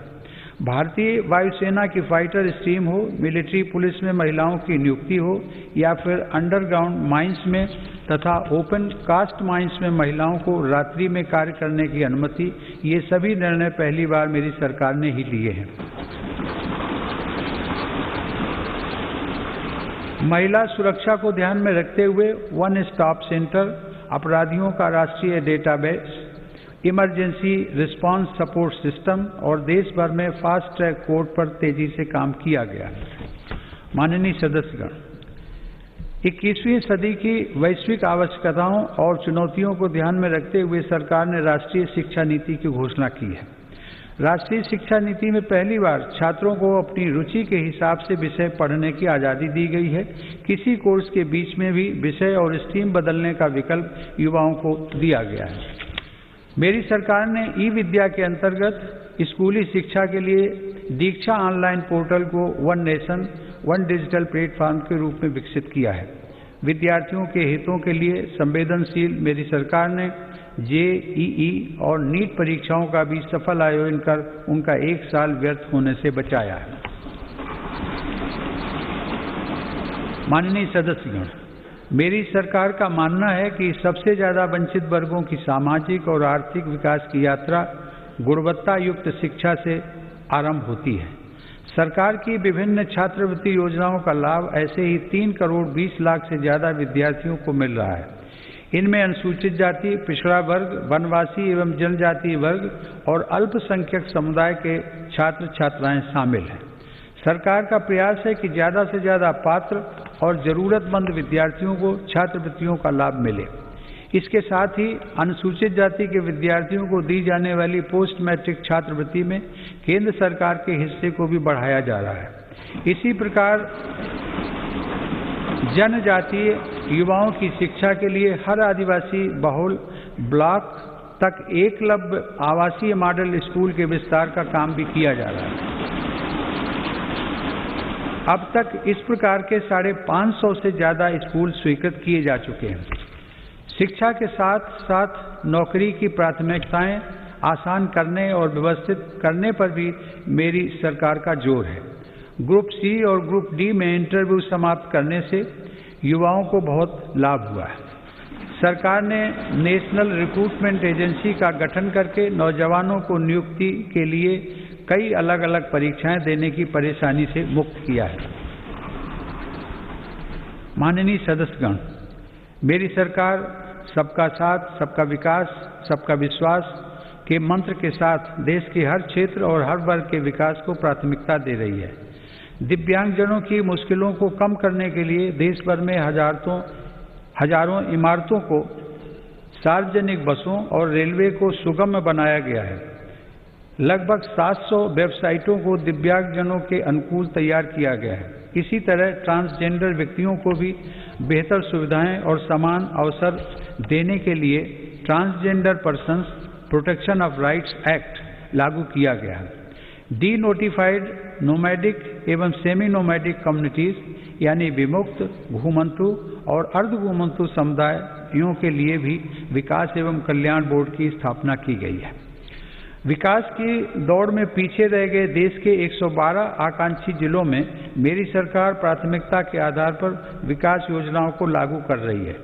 भारतीय वायुसेना की फाइटर स्ट्रीम हो, मिलिट्री पुलिस में महिलाओं की नियुक्ति हो या फिर अंडरग्राउंड माइंस में तथा ओपन कास्ट माइंस में महिलाओं को रात्रि में कार्य करने की अनुमति, ये सभी निर्णय पहली बार मेरी सरकार ने ही लिए हैं। महिला सुरक्षा को ध्यान में रखते हुए वन स्टॉप सेंटर, अपराधियों का राष्ट्रीय database, emergency response support system और देश भर में फास्ट ट्रैक कोर्ट पर तेजी से काम किया गया। माननीय सदस्यगण, 21वीं सदी की वैश्विक आवश्यकताओं और चुनौतियों को ध्यान में रखते हुए सरकार ने राष्ट्रीय शिक्षा नीति की घोषणा की है। राष्ट्रीय शिक्षा नीति में पहली बार छात्रों को अपनी रुचि के हिसाब से विषय पढ़ने की आज़ादी दी गई है। किसी कोर्स के बीच में भी विषय और स्ट्रीम बदलने का विकल्प युवाओं को दिया गया है। मेरी सरकार ने ई विद्या के अंतर्गत स्कूली शिक्षा के लिए दीक्षा ऑनलाइन पोर्टल को one nation one digital platform के रूप में विकसित किया है। विद्यार्थियों के हितों के लिए संवेदनशील मेरी सरकार ने JEE और नीट परीक्षाओं का भी सफल आयोजन कर उनका 1 साल व्यर्थ होने से बचाया है। माननीय सदस्यगण, मेरी सरकार का मानना है कि सबसे ज्यादा वंचित वर्गों की सामाजिक और आर्थिक विकास की यात्रा गुणवत्ता युक्त शिक्षा से आरंभ होती है। सरकार की विभिन्न छात्रवृत्ति योजनाओं का लाभ ऐसे ही 3 करोड़ 20 लाख से ज्यादा विद्यार्थियों को मिल रहा है। इनमें अनुसूचित जाति, पिछड़ा वर्ग, वनवासी एवं जनजातीय वर्ग और अल्पसंख्यक समुदाय के छात्र छात्राएं शामिल हैं। सरकार का प्रयास है कि ज्यादा से ज्यादा पात्र और जरूरतमंद विद्यार्थियों को छात्रवृत्तियों का लाभ मिले। इसके साथ ही अनुसूचित जाति के विद्यार्थियों को दी जाने वाली पोस्ट मैट्रिक छात्रवृत्ति में केंद्र सरकार के हिस्से को भी बढ़ाया जा रहा है। इसी प्रकार जनजातीय युवाओं की शिक्षा के लिए हर आदिवासी बहुल ब्लॉक तक एकलव्य आवासीय मॉडल स्कूल के विस्तार का काम भी किया जा रहा है। अब तक इस प्रकार के 550 से ज्यादा स्कूल स्वीकृत किए जा चुके हैं। शिक्षा के साथ साथ नौकरी की प्राथमिकताएं आसान करने और व्यवस्थित करने पर भी मेरी सरकार का जोर है। ग्रुप C और ग्रुप D में इंटरव्यू समाप्त करने से युवाओं को बहुत लाभ हुआ है। सरकार ने नेशनल रिक्रूटमेंट एजेंसी का गठन करके नौजवानों को नियुक्ति के लिए कई अलग अलग परीक्षाएं देने की परेशानी से मुक्त किया है। माननीय सदस्यगण, मेरी सरकार सबका साथ, सबका विकास, सबका विश्वास के मंत्र के साथ देश के हर क्षेत्र और हर वर्ग के विकास को प्राथमिकता दे रही है। दिव्यांगजनों की मुश्किलों को कम करने के लिए देश भर में हजारों इमारतों को सार्वजनिक बसों और रेलवे को सुगम बनाया गया है। लगभग 700 वेबसाइटों को दिव्यांगजनों के अनुकूल तैयार किया गया है। इसी तरह ट्रांसजेंडर व्यक्तियों को भी बेहतर सुविधाएं और समान अवसर देने के लिए transgender persons protection of rights act लागू किया गया है। डी नोटिफाइड नोमैडिक एवं सेमी नोमैडिक कम्युनिटीज यानी विमुक्त, घुमंतु और अर्ध घुमंतु समुदायों के लिए भी विकास एवं कल्याण बोर्ड की स्थापना की गई है। विकास की दौड़ में पीछे रह गए देश के 112 आकांक्षी जिलों में मेरी सरकार प्राथमिकता के आधार पर विकास योजनाओं को लागू कर रही है।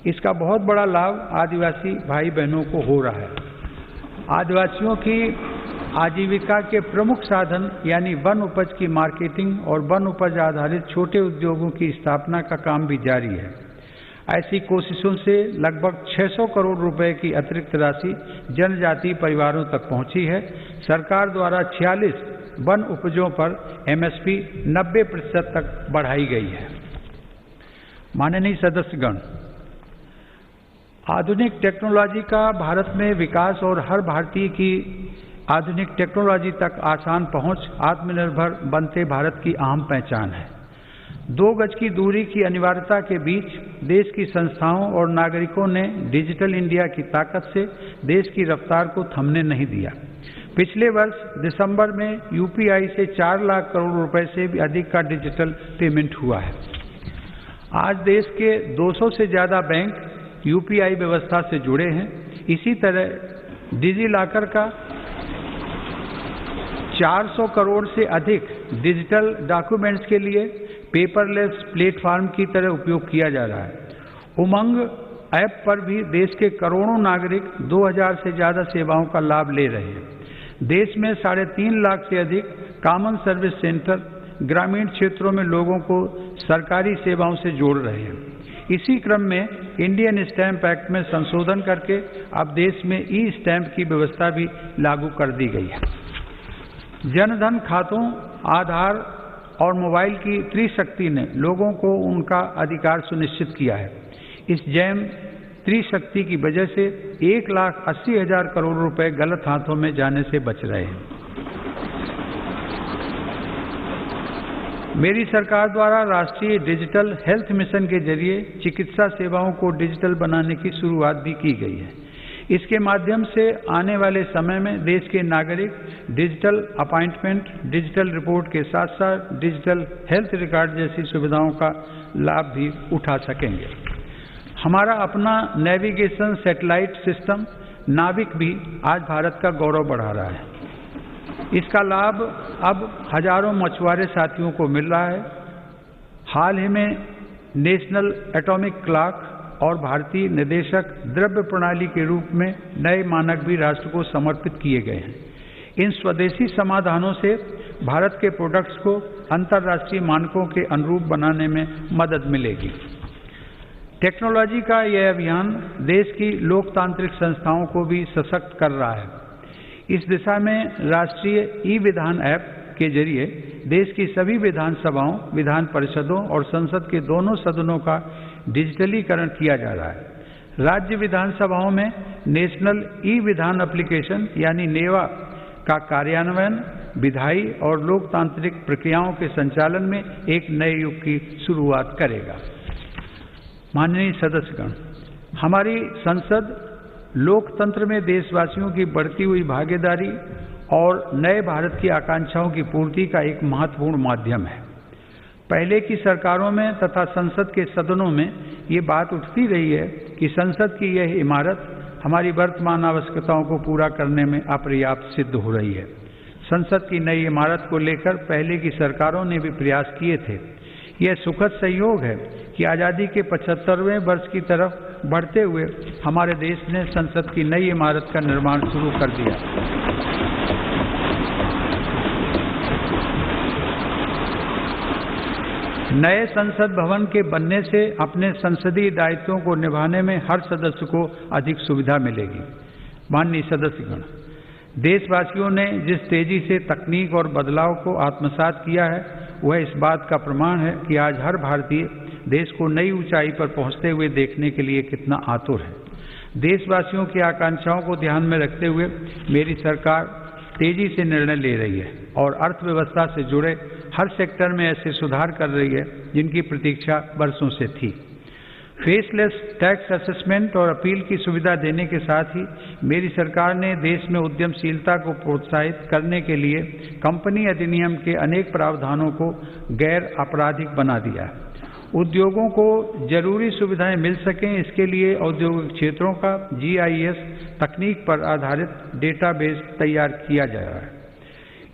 इसका बहुत बड़ा लाभ आदिवासी भाई बहनों को हो रहा है। आदिवासियों की आजीविका के प्रमुख साधन यानी वन उपज की मार्केटिंग और वन उपज आधारित छोटे उद्योगों की स्थापना का काम भी जारी है। ऐसी कोशिशों से लगभग 600 करोड़ रुपए की अतिरिक्त राशि जनजातीय परिवारों तक पहुंची है। सरकार द्वारा 46 वन उपजों पर MSP 90% तक बढ़ाई गई है। माननीय सदस्यगण, आधुनिक टेक्नोलॉजी का भारत में विकास और हर भारतीय की आधुनिक टेक्नोलॉजी तक आसान पहुंच आत्मनिर्भर बनते भारत की अहम पहचान है। 2 गज की दूरी की अनिवार्यता के बीच देश की संस्थाओं और नागरिकों ने डिजिटल इंडिया की ताकत से देश की रफ्तार को थमने नहीं दिया। पिछले वर्ष दिसंबर में UPI से 4 लाख करोड़ रुपए से भी अधिक का डिजिटल पेमेंट हुआ है। आज देश के 200 से ज्यादा बैंक UPI व्यवस्था से जुड़े हैं। इसी तरह डिजी लॉकर का 400 करोड़ से अधिक डिजिटल डॉक्यूमेंट्स के लिए पेपरलेस प्लेटफॉर्म की तरह उपयोग किया जा रहा है। उमंग ऐप पर भी देश के करोड़ों नागरिक 2000 से ज़्यादा सेवाओं का लाभ ले रहे हैं। देश में 3.5 लाख से अधिक कॉमन सर्विस सेंटर ग्रामीण क्षेत्रों में लोगों को सरकारी सेवाओं से जोड़ रहे हैं। इसी क्रम में इंडियन स्टैंप एक्ट में संशोधन करके अब देश में ई स्टैंप की व्यवस्था भी लागू कर दी गई है। जनधन खातों, आधार और मोबाइल की त्रिशक्ति ने लोगों को उनका अधिकार सुनिश्चित किया है। इस जैम त्रिशक्ति की वजह से 1,80,000 करोड़ रुपए गलत हाथों में जाने से बच रहे हैं। मेरी सरकार द्वारा राष्ट्रीय डिजिटल हेल्थ मिशन के जरिए चिकित्सा सेवाओं को डिजिटल बनाने की शुरुआत भी की गई है। इसके माध्यम से आने वाले समय में देश के नागरिक डिजिटल अपॉइंटमेंट, डिजिटल रिपोर्ट के साथ साथ डिजिटल हेल्थ रिकॉर्ड जैसी सुविधाओं का लाभ भी उठा सकेंगे। हमारा अपना नेविगेशन सैटेलाइट सिस्टम नाविक भी आज भारत का गौरव बढ़ा रहा है। इसका लाभ अब हजारों मछुआरे साथियों को मिल रहा है। हाल ही में नेशनल एटॉमिक क्लॉक और भारतीय निर्देशक द्रव्य प्रणाली के रूप में नए मानक भी राष्ट्र को समर्पित किए गए हैं। इन स्वदेशी समाधानों से भारत के प्रोडक्ट्स को अंतर्राष्ट्रीय मानकों के अनुरूप बनाने में मदद मिलेगी। टेक्नोलॉजी का यह अभियान देश की लोकतांत्रिक संस्थाओं को भी सशक्त कर रहा है। इस दिशा में राष्ट्रीय ई विधान ऐप के जरिए देश की सभी विधानसभाओं, विधान परिषदों और संसद के दोनों सदनों का डिजिटलीकरण किया जा रहा है। राज्य विधानसभाओं में नेशनल ई विधान एप्लीकेशन यानी नेवा का कार्यान्वयन विधायी और लोकतांत्रिक प्रक्रियाओं के संचालन में एक नए युग की शुरुआत करेगा। माननीय सदस्यगण, हमारी संसद लोकतंत्र में देशवासियों की बढ़ती हुई भागीदारी और नए भारत की आकांक्षाओं की पूर्ति का एक महत्वपूर्ण माध्यम है। पहले की सरकारों में तथा संसद के सदनों में ये बात उठती रही है कि संसद की यह इमारत हमारी वर्तमान आवश्यकताओं को पूरा करने में अपर्याप्त सिद्ध हो रही है। संसद की नई इमारत को लेकर पहले की सरकारों ने भी प्रयास किए थे। यह सुखद संयोग है कि आज़ादी के 75वें वर्ष की तरफ बढ़ते हुए हमारे देश ने संसद की नई इमारत का निर्माण शुरू कर दिया। नए संसद भवन के बनने से अपने संसदीय दायित्वों को निभाने में हर सदस्य को अधिक सुविधा मिलेगी। माननीय सदस्यगण, देशवासियों ने जिस तेजी से तकनीक और बदलाव को आत्मसात किया है वह इस बात का प्रमाण है कि आज हर भारतीय देश को नई ऊंचाई पर पहुंचते हुए देखने के लिए कितना आतुर है। देशवासियों की आकांक्षाओं को ध्यान में रखते हुए मेरी सरकार तेजी से निर्णय ले रही है और अर्थव्यवस्था से जुड़े हर सेक्टर में ऐसे सुधार कर रही है जिनकी प्रतीक्षा वर्षों से थी। फेसलेस टैक्स असेसमेंट और अपील की सुविधा देने के साथ ही मेरी सरकार ने देश में उद्यमशीलता को प्रोत्साहित करने के लिए कंपनी अधिनियम के अनेक प्रावधानों को गैर आपराधिक बना दिया है। उद्योगों को जरूरी सुविधाएं मिल सकें, इसके लिए औद्योगिक क्षेत्रों का GIS तकनीक पर आधारित डेटाबेस तैयार किया जा रहा है।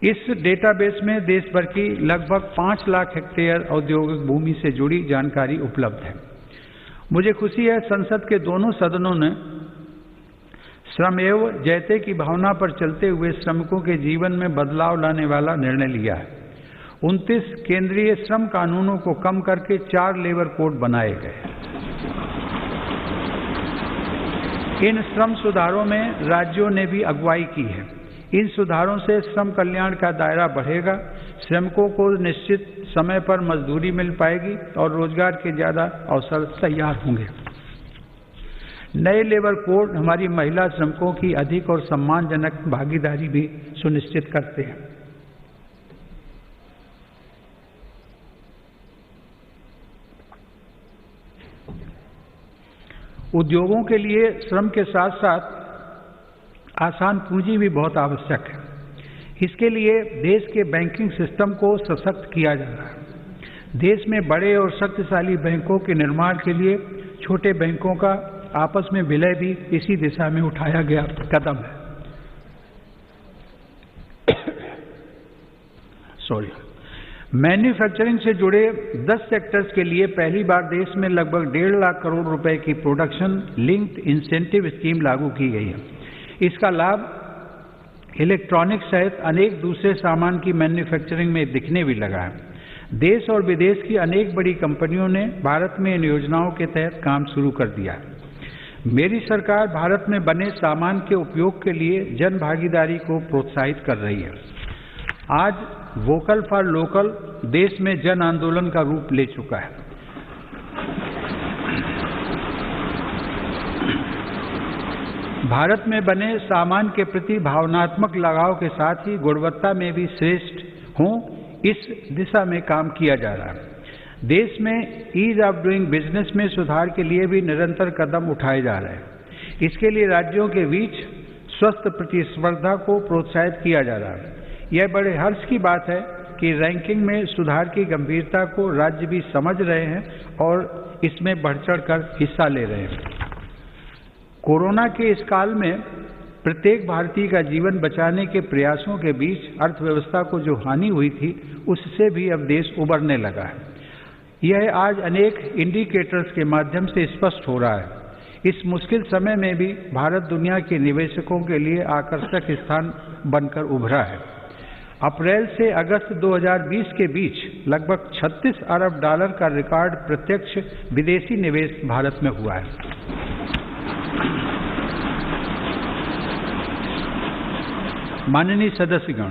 इस डेटाबेस में देश भर की लगभग 5 लाख हेक्टेयर औद्योगिक भूमि से जुड़ी जानकारी उपलब्ध है। मुझे खुशी है संसद के दोनों सदनों ने श्रमेव जयते की भावना पर चलते हुए श्रमिकों के जीवन में बदलाव लाने वाला निर्णय लिया है। 29 केंद्रीय श्रम कानूनों को कम करके 4 लेबर कोड बनाए गए। इन श्रम सुधारों में राज्यों ने भी अगुवाई की है। इन सुधारों से श्रम कल्याण का दायरा बढ़ेगा, श्रमिकों को निश्चित समय पर मजदूरी मिल पाएगी और रोजगार के ज़्यादा अवसर तैयार होंगे। नए लेबर कोड हमारी महिला श्रमिकों की अधिक और सम्मानजनक भागीदारी भी सुनिश्चित करते हैं। उद्योगों के लिए श्रम के साथ साथ आसान पूंजी भी बहुत आवश्यक है। इसके लिए देश के बैंकिंग सिस्टम को सशक्त किया जा रहा है। देश में बड़े और शक्तिशाली बैंकों के निर्माण के लिए छोटे बैंकों का आपस में विलय भी इसी दिशा में उठाया गया कदम है। मैन्युफैक्चरिंग से जुड़े 10 सेक्टर्स के लिए पहली बार देश में लगभग 1.5 लाख करोड़ रुपए की प्रोडक्शन लिंक्ड इंसेंटिव स्कीम लागू की गई है। इसका लाभ इलेक्ट्रॉनिक्स सहित अनेक दूसरे सामान की मैन्युफैक्चरिंग में दिखने भी लगा है। देश और विदेश की अनेक बड़ी कंपनियों ने भारत में इन योजनाओं के तहत काम शुरू कर दिया है। मेरी सरकार भारत में बने सामान के उपयोग के लिए जन भागीदारी को प्रोत्साहित कर रही है। आज वोकल फॉर लोकल देश में जन आंदोलन का रूप ले चुका है। भारत में बने सामान के प्रति भावनात्मक लगाव के साथ ही गुणवत्ता में भी श्रेष्ठ हों, इस दिशा में काम किया जा रहा है। देश में ईज ऑफ डूइंग बिजनेस में सुधार के लिए भी निरंतर कदम उठाए जा रहे हैं। इसके लिए राज्यों के बीच स्वस्थ प्रतिस्पर्धा को प्रोत्साहित किया जा रहा है। यह बड़े हर्ष की बात है कि रैंकिंग में सुधार की गंभीरता को राज्य भी समझ रहे हैं और इसमें बढ़ चढ़कर हिस्सा ले रहे हैं। कोरोना के इस काल में प्रत्येक भारतीय का जीवन बचाने के प्रयासों के बीच अर्थव्यवस्था को जो हानि हुई थी, उससे भी अब देश उबरने लगा है। यह आज अनेक इंडिकेटर्स के माध्यम से स्पष्ट हो रहा है। इस मुश्किल समय में भी भारत दुनिया के निवेशकों के लिए आकर्षक स्थान बनकर उभरा है। अप्रैल से अगस्त 2020 के बीच लगभग 36 अरब डॉलर का रिकॉर्ड प्रत्यक्ष विदेशी निवेश भारत में हुआ है। माननीय सदस्यगण,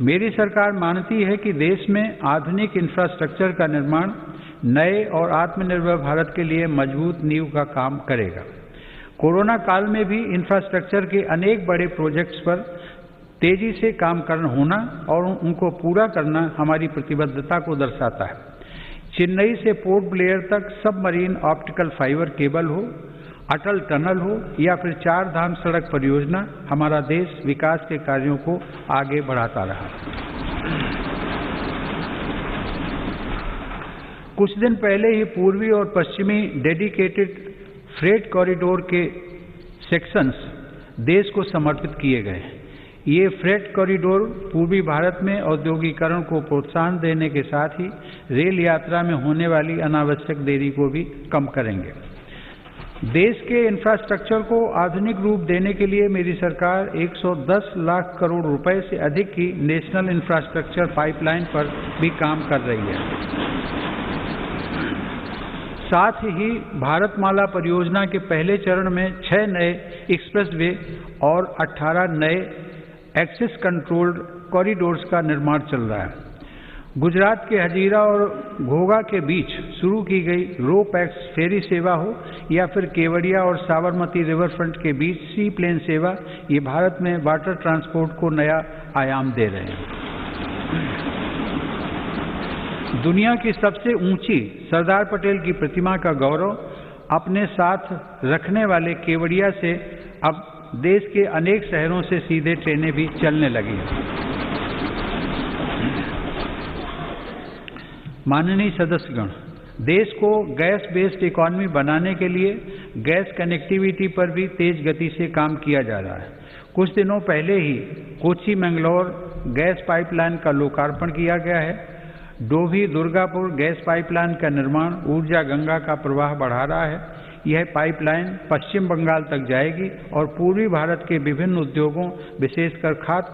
मेरी सरकार मानती है कि देश में आधुनिक इंफ्रास्ट्रक्चर का निर्माण नए और आत्मनिर्भर भारत के लिए मजबूत नींव का काम करेगा। कोरोना काल में भी इंफ्रास्ट्रक्चर के अनेक बड़े प्रोजेक्ट्स पर तेजी से काम करना होना और उनको पूरा करना हमारी प्रतिबद्धता को दर्शाता है। चेन्नई से पोर्ट ब्लेयर तक सबमरीन ऑप्टिकल फाइबर केबल हो, अटल टनल हो या फिर 4 धाम सड़क परियोजना, हमारा देश विकास के कार्यों को आगे बढ़ाता रहा। कुछ दिन पहले ही पूर्वी और पश्चिमी डेडिकेटेड फ्रेट कॉरिडोर के सेक्शंस देश को समर्पित किए गए। ये फ्रेट कॉरिडोर पूर्वी भारत में औद्योगिकरण को प्रोत्साहन देने के साथ ही रेल यात्रा में होने वाली अनावश्यक देरी को भी कम करेंगे। देश के इंफ्रास्ट्रक्चर को आधुनिक रूप देने के लिए मेरी सरकार 110 लाख करोड़ रुपए से अधिक की नेशनल इंफ्रास्ट्रक्चर पाइपलाइन पर भी काम कर रही है। साथ ही भारतमाला परियोजना के पहले चरण में 6 नए एक्सप्रेसवे और 18 नए एक्सेस कंट्रोल्ड कॉरिडोर्स का निर्माण चल रहा है। गुजरात के हजीरा और घोघा के बीच शुरू की गई रो पैक्स फेरी सेवा हो या फिर केवड़िया और साबरमती रिवर फ्रंट के बीच सी प्लेन सेवा, ये भारत में वाटर ट्रांसपोर्ट को नया आयाम दे रहे हैं। दुनिया की सबसे ऊंची सरदार पटेल की प्रतिमा का गौरव अपने साथ रखने वाले केवड़िया से अब देश के अनेक शहरों से सीधे ट्रेनें भी चलने लगी हैं। माननीय सदस्यगण, देश को गैस बेस्ड इकोनॉमी बनाने के लिए गैस कनेक्टिविटी पर भी तेज गति से काम किया जा रहा है। कुछ दिनों पहले ही कोच्चि मैंगलोर गैस पाइपलाइन का लोकार्पण किया गया है। डोभी दुर्गापुर गैस पाइपलाइन का निर्माण ऊर्जा गंगा का प्रवाह बढ़ा रहा है। यह पाइपलाइन पश्चिम बंगाल तक जाएगी और पूर्वी भारत के विभिन्न उद्योगों, विशेषकर खाद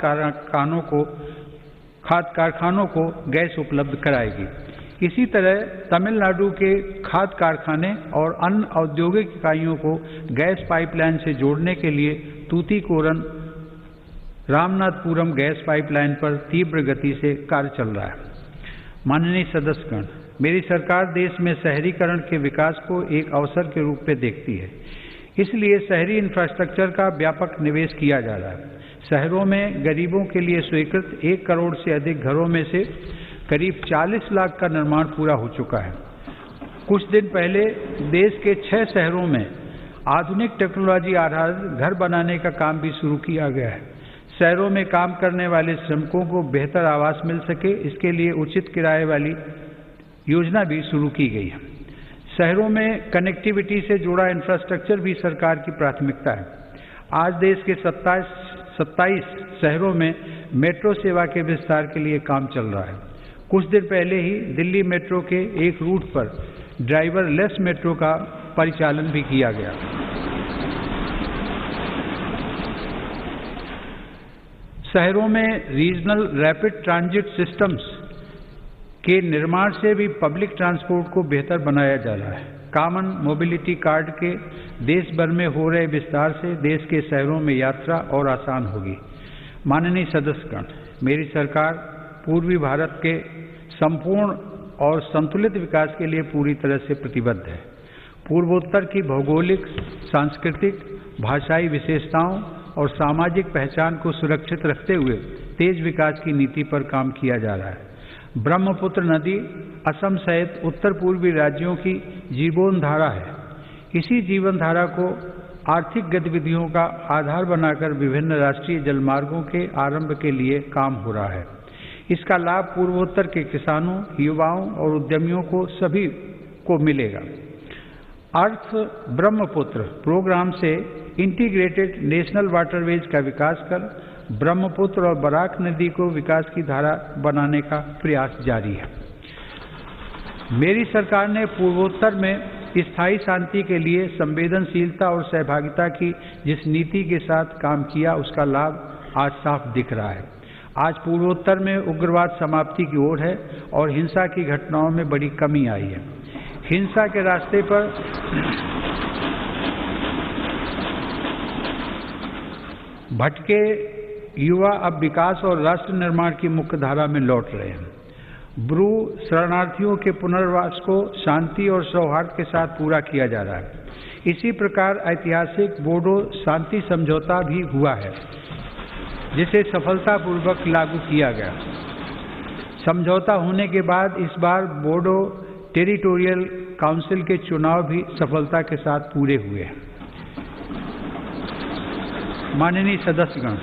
कारखानों को गैस उपलब्ध कराएगी। इसी तरह तमिलनाडु के खाद कारखाने और अन्य औद्योगिक इकाइयों को गैस पाइपलाइन से जोड़ने के लिए तूतीकोरन रामनाथपुरम गैस पाइपलाइन पर तीव्र गति से कार्य चल रहा है। माननीय सदस्यगण, मेरी सरकार देश में शहरीकरण के विकास को एक अवसर के रूप में देखती है। इसलिए शहरी इंफ्रास्ट्रक्चर का व्यापक निवेश किया जा रहा है। शहरों में गरीबों के लिए स्वीकृत 1 करोड़ से अधिक घरों में से करीब 40 लाख का निर्माण पूरा हो चुका है। कुछ दिन पहले देश के 6 शहरों में आधुनिक टेक्नोलॉजी आधारित घर बनाने का काम भी शुरू किया गया है। शहरों में काम करने वाले श्रमिकों को बेहतर आवास मिल सके, इसके लिए उचित किराए वाली योजना भी शुरू की गई है। शहरों में कनेक्टिविटी से जुड़ा इंफ्रास्ट्रक्चर भी सरकार की प्राथमिकता है। आज देश के 27 शहरों में मेट्रो सेवा के विस्तार के लिए काम चल रहा है। कुछ दिन पहले ही दिल्ली मेट्रो के एक रूट पर ड्राइवरलेस मेट्रो का परिचालन भी किया गया। शहरों में रीजनल रैपिड ट्रांजिट सिस्टम्स के निर्माण से भी पब्लिक ट्रांसपोर्ट को बेहतर बनाया जा रहा है। कॉमन मोबिलिटी कार्ड के देश भर में हो रहे विस्तार से देश के शहरों में यात्रा और आसान होगी। माननीय सदस्यगण, मेरी सरकार पूर्वी भारत के संपूर्ण और संतुलित विकास के लिए पूरी तरह से प्रतिबद्ध है। पूर्वोत्तर की भौगोलिक, सांस्कृतिक, भाषाई विशेषताओं और सामाजिक पहचान को सुरक्षित रखते हुए तेज विकास की नीति पर काम किया जा रहा है। ब्रह्मपुत्र नदी असम सहित उत्तर पूर्वी राज्यों की जीवन धारा है। इसी जीवन धारा को आर्थिक गतिविधियों का आधार बनाकर विभिन्न राष्ट्रीय जलमार्गों के आरंभ के लिए काम हो रहा है। इसका लाभ पूर्वोत्तर के किसानों, युवाओं और उद्यमियों को सभी को मिलेगा। अर्थ ब्रह्मपुत्र प्रोग्राम से इंटीग्रेटेड नेशनल वाटरवेज का विकास कर ब्रह्मपुत्र और बराक नदी को विकास की धारा बनाने का प्रयास जारी है। मेरी सरकार ने पूर्वोत्तर में स्थायी शांति के लिए संवेदनशीलता और सहभागिता की जिस नीति के साथ काम किया, उसका लाभ आज साफ दिख रहा है। आज पूर्वोत्तर में उग्रवाद समाप्ति की ओर है और हिंसा की घटनाओं में बड़ी कमी आई है। हिंसा के रास्ते पर भटके युवा अब विकास और राष्ट्र निर्माण की मुख्य धारा में लौट रहे हैं। ब्रू शरणार्थियों के पुनर्वास को शांति और सौहार्द के साथ पूरा किया जा रहा है। इसी प्रकार ऐतिहासिक बोडो शांति समझौता भी हुआ है, जिसे सफलतापूर्वक लागू किया गया। समझौता होने के बाद इस बार बोडो टेरिटोरियल काउंसिल के चुनाव भी सफलता के साथ पूरे हुए हैं। माननीय सदस्यगण,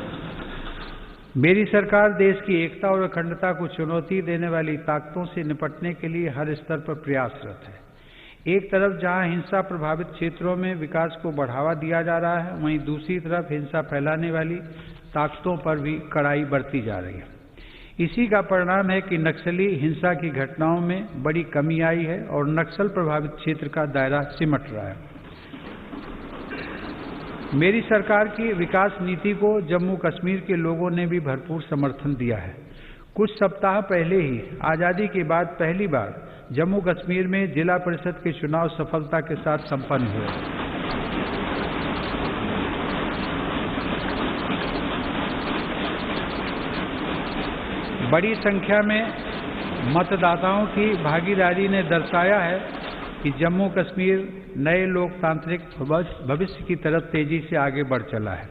मेरी सरकार देश की एकता और अखंडता को चुनौती देने वाली ताकतों से निपटने के लिए हर स्तर पर प्रयासरत है। एक तरफ जहां हिंसा प्रभावित क्षेत्रों में विकास को बढ़ावा दिया जा रहा है, वहीं दूसरी तरफ हिंसा फैलाने वाली ताकतों पर भी कड़ाई बरती जा रही है। इसी का परिणाम है कि नक्सली हिंसा की घटनाओं में बड़ी कमी आई है और नक्सल प्रभावित क्षेत्र का दायरा सिमट रहा है। मेरी सरकार की विकास नीति को जम्मू कश्मीर के लोगों ने भी भरपूर समर्थन दिया है। कुछ सप्ताह पहले ही आज़ादी के बाद पहली बार जम्मू कश्मीर में जिला परिषद के चुनाव सफलता के साथ संपन्न हुए। बड़ी संख्या में मतदाताओं की भागीदारी ने दर्शाया है कि जम्मू कश्मीर नए लोकतांत्रिक भविष्य की तरफ तेजी से आगे बढ़ चला है।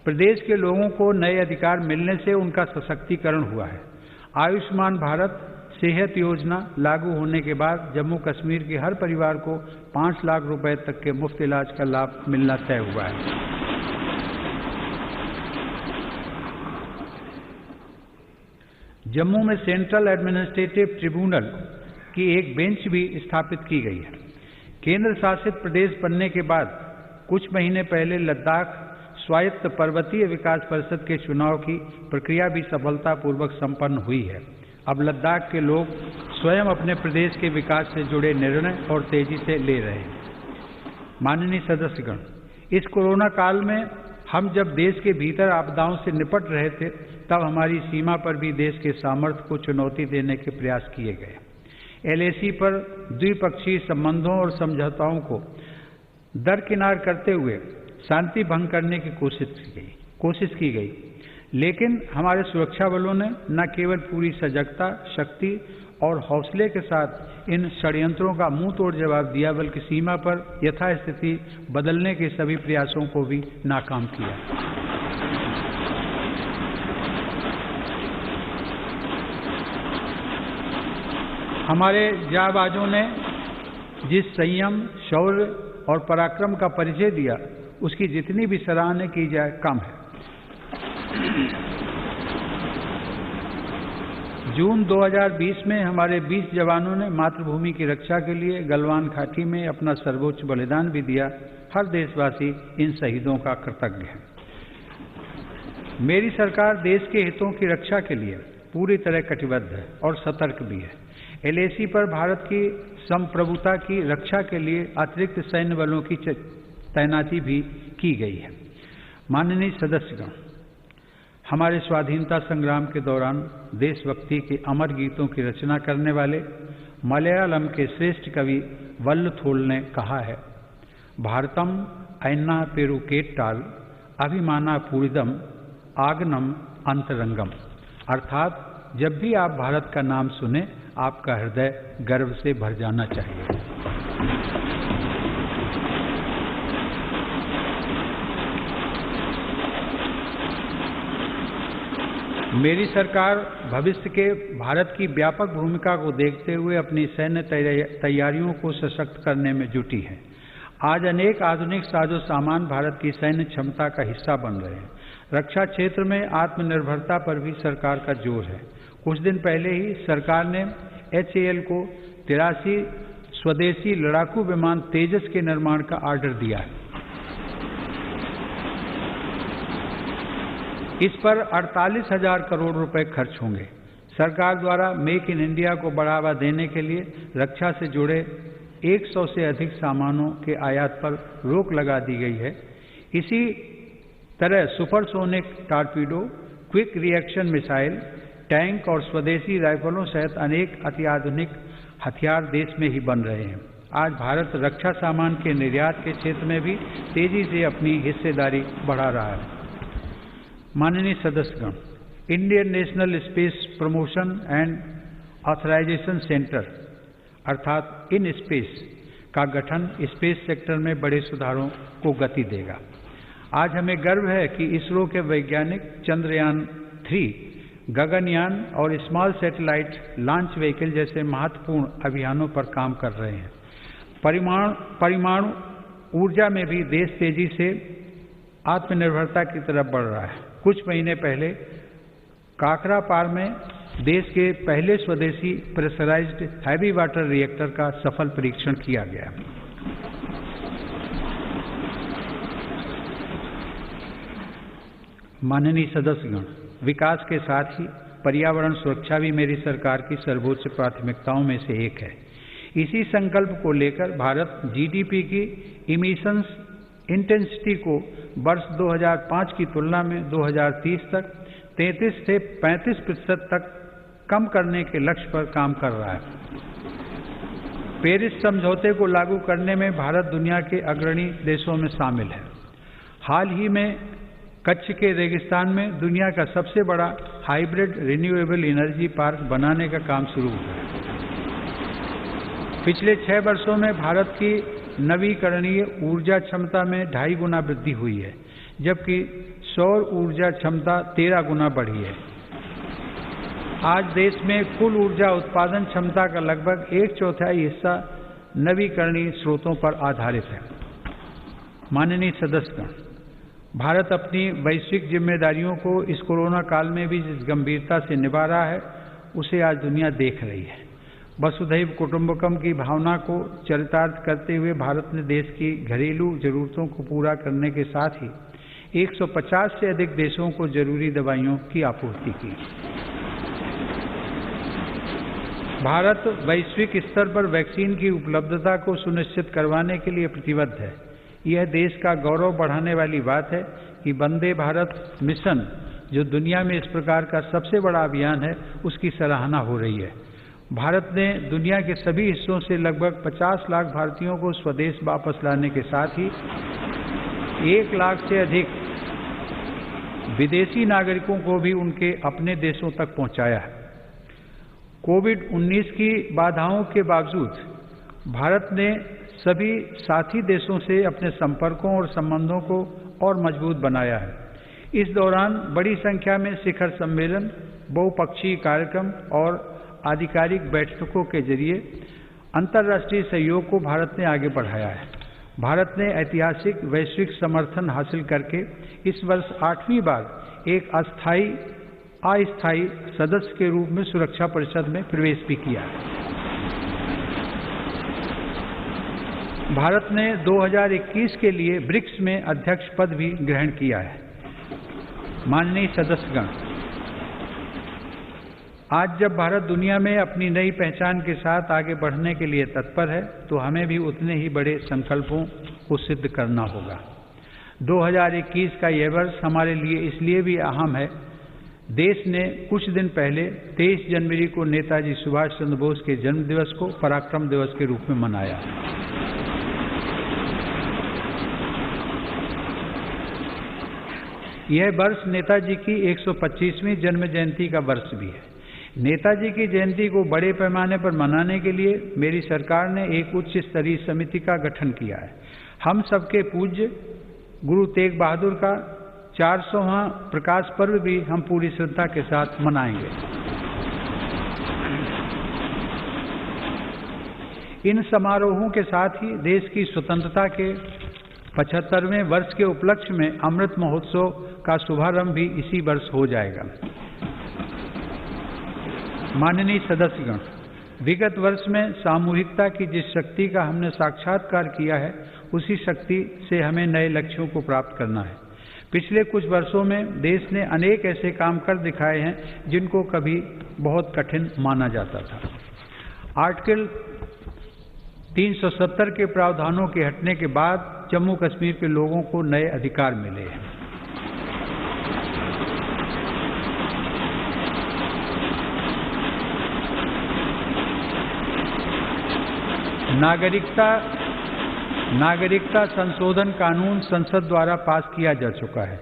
प्रदेश के लोगों को नए अधिकार मिलने से उनका सशक्तिकरण हुआ है। आयुष्मान भारत सेहत योजना लागू होने के बाद जम्मू कश्मीर के हर परिवार को 5 लाख रुपए तक के मुफ्त इलाज का लाभ मिलना तय हुआ है। जम्मू में सेंट्रल एडमिनिस्ट्रेटिव ट्रिब्यूनल की एक बेंच भी स्थापित की गई है। केंद्र शासित प्रदेश बनने के बाद कुछ महीने पहले लद्दाख स्वायत्त पर्वतीय विकास परिषद के चुनाव की प्रक्रिया भी सफलतापूर्वक संपन्न हुई है। अब लद्दाख के लोग स्वयं अपने प्रदेश के विकास से जुड़े निर्णय और तेजी से ले रहे हैं। माननीय सदस्यगण, इस कोरोना काल में हम जब देश के भीतर आपदाओं से निपट रहे थे, तब हमारी सीमा पर भी देश के सामर्थ्य को चुनौती देने के प्रयास किए गए। LAC पर द्विपक्षीय संबंधों और समझौताओं को दरकिनार करते हुए शांति भंग करने की कोशिश की गई, लेकिन हमारे सुरक्षा बलों ने न केवल पूरी सजगता, शक्ति और हौसले के साथ इन षड्यंत्रों का मुंह तोड़ जवाब दिया, बल्कि सीमा पर यथास्थिति बदलने के सभी प्रयासों को भी नाकाम किया। हमारे जांबाजों ने जिस संयम, शौर्य और पराक्रम का परिचय दिया, उसकी जितनी भी सराहना की जाए कम है। जून 2020 में हमारे 20 जवानों ने मातृभूमि की रक्षा के लिए गलवान घाटी में अपना सर्वोच्च बलिदान भी दिया। हर देशवासी इन शहीदों का कृतज्ञ है। मेरी सरकार देश के हितों की रक्षा के लिए पूरी तरह कटिबद्ध है और सतर्क भी है। LAC पर भारत की संप्रभुता की रक्षा के लिए अतिरिक्त सैन्य बलों की तैनाती भी की गई है। माननीय सदस्यगण, हमारे स्वाधीनता संग्राम के दौरान देशभक्ति के अमर गीतों की रचना करने वाले मलयालम के श्रेष्ठ कवि वल्लथोल ने कहा है, भारतम ऐन्ना पेरुकेट्टाल अभिमाना पूरिदम आगनम अंतरंगम। अर्थात जब भी आप भारत का नाम सुने, आपका हृदय गर्व से भर जाना चाहिए। मेरी सरकार भविष्य के भारत की व्यापक भूमिका को देखते हुए अपनी सैन्य तैयारियों को सशक्त करने में जुटी है। आज अनेक आधुनिक साजो सामान भारत की सैन्य क्षमता का हिस्सा बन रहे हैं। रक्षा क्षेत्र में आत्मनिर्भरता पर भी सरकार का जोर है। कुछ दिन पहले ही सरकार ने HAL को 83 स्वदेशी लड़ाकू विमान तेजस के निर्माण का ऑर्डर दिया है। इस पर 48,000 करोड़ रुपए खर्च होंगे। सरकार द्वारा मेक इन इंडिया को बढ़ावा देने के लिए रक्षा से जुड़े 100 से अधिक सामानों के आयात पर रोक लगा दी गई है। इसी तरह supersonic torpedo, quick reaction missile, tank और स्वदेशी राइफलों सहित अनेक अत्याधुनिक हथियार देश में ही बन रहे हैं। आज भारत रक्षा सामान के निर्यात के क्षेत्र में भी तेजी से अपनी हिस्सेदारी बढ़ा रहा है। माननीय सदस्यगण, Indian National Space Promotion and Authorization Centre अर्थात इन स्पेस का गठन स्पेस सेक्टर में बड़े सुधारों को गति देगा। आज हमें गर्व है कि इसरो के वैज्ञानिक चंद्रयान 3, गगनयान और स्मॉल सैटेलाइट लॉन्च व्हीकल जैसे महत्वपूर्ण अभियानों पर काम कर रहे हैं। परमाणु ऊर्जा में भी देश तेजी से आत्मनिर्भरता की तरफ बढ़ रहा है। कुछ महीने पहले काकरापार में देश के पहले स्वदेशी प्रेशराइज्ड हैवी वाटर रिएक्टर का सफल परीक्षण किया गया। माननीय सदस्यगण, विकास के साथ ही पर्यावरण सुरक्षा भी मेरी सरकार की सर्वोच्च प्राथमिकताओं में से एक है। इसी संकल्प को लेकर भारत GDP की इमिशंस इंटेंसिटी को वर्ष 2005 की तुलना में 2030 तक 33 से 35% तक कम करने के लक्ष्य पर काम कर रहा है। पेरिस समझौते को लागू करने में भारत दुनिया के अग्रणी देशों में शामिल है। हाल ही में कच्छ के रेगिस्तान में दुनिया का सबसे बड़ा हाइब्रिड रिन्यूएबल एनर्जी पार्क बनाने का काम शुरू हुआ है। पिछले 6 वर्षों में भारत की नवीकरणीय ऊर्जा क्षमता में 2.5 गुना वृद्धि हुई है, जबकि सौर ऊर्जा क्षमता 13 गुना बढ़ी है। आज देश में कुल ऊर्जा उत्पादन क्षमता का लगभग 1/4 हिस्सा नवीकरणीय स्रोतों पर आधारित है। माननीय सदस्यगण, भारत अपनी वैश्विक जिम्मेदारियों को इस कोरोना काल में भी जिस गंभीरता से निभा रहा है, उसे आज दुनिया देख रही है। वसुधैव कुटुंबकम की भावना को चरितार्थ करते हुए भारत ने देश की घरेलू जरूरतों को पूरा करने के साथ ही 150 से अधिक देशों को जरूरी दवाइयों की आपूर्ति की। भारत वैश्विक स्तर पर वैक्सीन की उपलब्धता को सुनिश्चित करवाने के लिए प्रतिबद्ध है। यह देश का गौरव बढ़ाने वाली बात है कि वंदे भारत मिशन, जो दुनिया में इस प्रकार का सबसे बड़ा अभियान है, उसकी सराहना हो रही है। भारत ने दुनिया के सभी हिस्सों से लगभग 50 लाख भारतीयों को स्वदेश वापस लाने के साथ ही 1 लाख से अधिक विदेशी नागरिकों को भी उनके अपने देशों तक पहुंचाया है। कोविड-19 की बाधाओं के बावजूद भारत ने सभी साथी देशों से अपने संपर्कों और संबंधों को और मजबूत बनाया है। इस दौरान बड़ी संख्या में शिखर सम्मेलन, बहुपक्षीय कार्यक्रम और आधिकारिक बैठकों के जरिए अंतर्राष्ट्रीय सहयोग को भारत ने आगे बढ़ाया है। भारत ने ऐतिहासिक वैश्विक समर्थन हासिल करके इस वर्ष 8वीं बार एक अस्थायी सदस्य के रूप में सुरक्षा परिषद में प्रवेश भी किया है। भारत ने 2021 के लिए ब्रिक्स में अध्यक्ष पद भी ग्रहण किया है। माननीय सदस्यगण, आज जब भारत दुनिया में अपनी नई पहचान के साथ आगे बढ़ने के लिए तत्पर है, तो हमें भी उतने ही बड़े संकल्पों को सिद्ध करना होगा। 2021 का यह वर्ष हमारे लिए इसलिए भी अहम है, देश ने कुछ दिन पहले 23 जनवरी को नेताजी सुभाष चंद्र बोस के जन्म दिवस को पराक्रम दिवस के रूप में मनाया। यह वर्ष नेताजी की 125वीं जन्म जयंती का वर्ष भी है। नेताजी की जयंती को बड़े पैमाने पर मनाने के लिए मेरी सरकार ने एक उच्च स्तरीय समिति का गठन किया है। हम सबके पूज्य गुरु तेग बहादुर का 400वां प्रकाश पर्व भी हम पूरी श्रद्धा के साथ मनाएंगे। इन समारोहों के साथ ही देश की स्वतंत्रता के 75वें वर्ष के उपलक्ष्य में अमृत महोत्सव का शुभारंभ भी इसी वर्ष हो जाएगा। माननीय सदस्यगण, विगत वर्ष में सामूहिकता की जिस शक्ति का हमने साक्षात्कार किया है, उसी शक्ति से हमें नए लक्ष्यों को प्राप्त करना है। पिछले कुछ वर्षों में देश ने अनेक ऐसे काम कर दिखाए हैं जिनको कभी बहुत कठिन माना जाता था। आर्टिकल 370 के प्रावधानों के हटने के बाद जम्मू कश्मीर के लोगों को नए अधिकार मिले हैं। नागरिकता संशोधन कानून संसद द्वारा पास किया जा चुका है।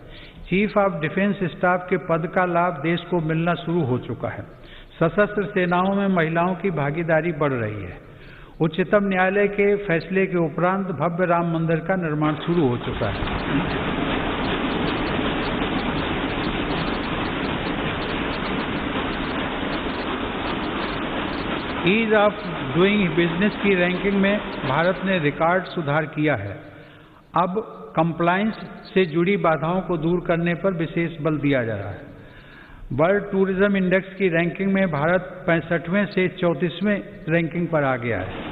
चीफ ऑफ डिफेंस स्टाफ के पद का लाभ देश को मिलना शुरू हो चुका है। सशस्त्र सेनाओं में महिलाओं की भागीदारी बढ़ रही है। उच्चतम न्यायालय के फैसले के उपरांत भव्य राम मंदिर का निर्माण शुरू हो चुका है। ईज ऑफ डूइंग बिजनेस की रैंकिंग में भारत ने रिकॉर्ड सुधार किया है। अब कंप्लायंस से जुड़ी बाधाओं को दूर करने पर विशेष बल दिया जा रहा है। वर्ल्ड टूरिज्म इंडेक्स की रैंकिंग में भारत 65वें से 34वें रैंकिंग पर आ गया है।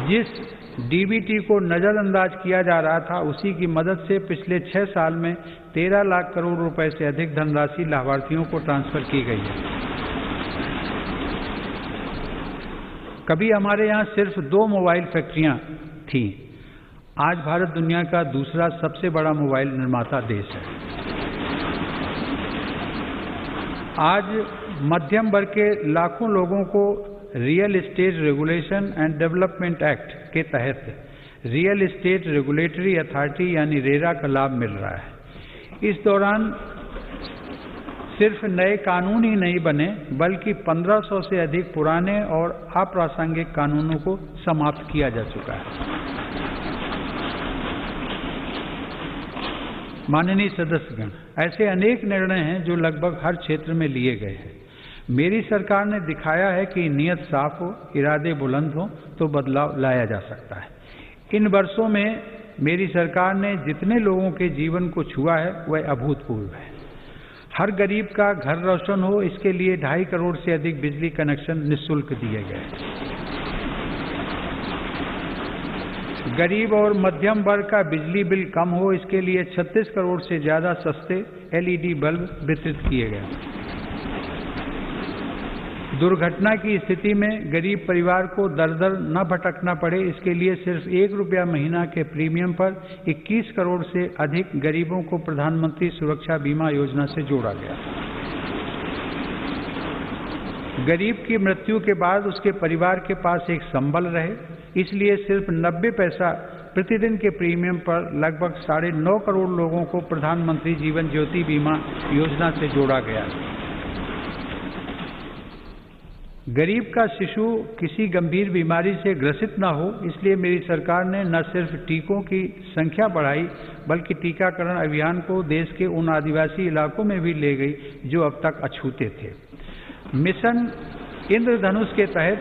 जिस डीबीटी को नजरअंदाज किया जा रहा था, उसी की मदद से पिछले 6 साल में 13 लाख करोड़ रुपए से अधिक धनराशि लाभार्थियों को ट्रांसफर की गई है। कभी हमारे यहाँ सिर्फ 2 मोबाइल फैक्ट्रियां थीं। आज भारत दुनिया का दूसरा सबसे बड़ा मोबाइल निर्माता देश है। आज मध्यम वर्ग के लाखों लोगों को real estate regulation and development act के तहत रियल एस्टेट रेगुलेटरी अथॉरिटी यानी रेरा का लाभ मिल रहा है। इस दौरान सिर्फ नए कानून ही नहीं बने, बल्कि 1500 से अधिक पुराने और अप्रासंगिक कानूनों को समाप्त किया जा चुका है। माननीय सदस्यगण, ऐसे अनेक निर्णय हैं जो लगभग हर क्षेत्र में लिए गए हैं। मेरी सरकार ने दिखाया है कि नीयत साफ हो, इरादे बुलंद हो तो बदलाव लाया जा सकता है। इन वर्षों में मेरी सरकार ने जितने लोगों के जीवन को छुआ है, वह अभूतपूर्व है। हर गरीब का घर रोशन हो, इसके लिए 2.5 करोड़ से अधिक बिजली कनेक्शन निःशुल्क दिए गए। गरीब और मध्यम वर्ग का बिजली बिल कम हो, इसके लिए 36 करोड़ से ज्यादा सस्ते LED बल्ब वितरित किए गए। दुर्घटना की स्थिति में गरीब परिवार को दर-दर न भटकना पड़े, इसके लिए सिर्फ 1 रुपया महीना के प्रीमियम पर 21 करोड़ से अधिक गरीबों को प्रधानमंत्री सुरक्षा बीमा योजना से जोड़ा गया। गरीब की मृत्यु के बाद उसके परिवार के पास एक संबल रहे, इसलिए सिर्फ 90 पैसा प्रतिदिन के प्रीमियम पर लगभग 9.5 करोड़ लोगों को प्रधानमंत्री जीवन ज्योति बीमा योजना से जोड़ा गया। गरीब का शिशु किसी गंभीर बीमारी से ग्रसित न हो, इसलिए मेरी सरकार ने न सिर्फ टीकों की संख्या बढ़ाई, बल्कि टीकाकरण अभियान को देश के उन आदिवासी इलाकों में भी ले गई जो अब तक अछूते थे। मिशन इंद्रधनुष के तहत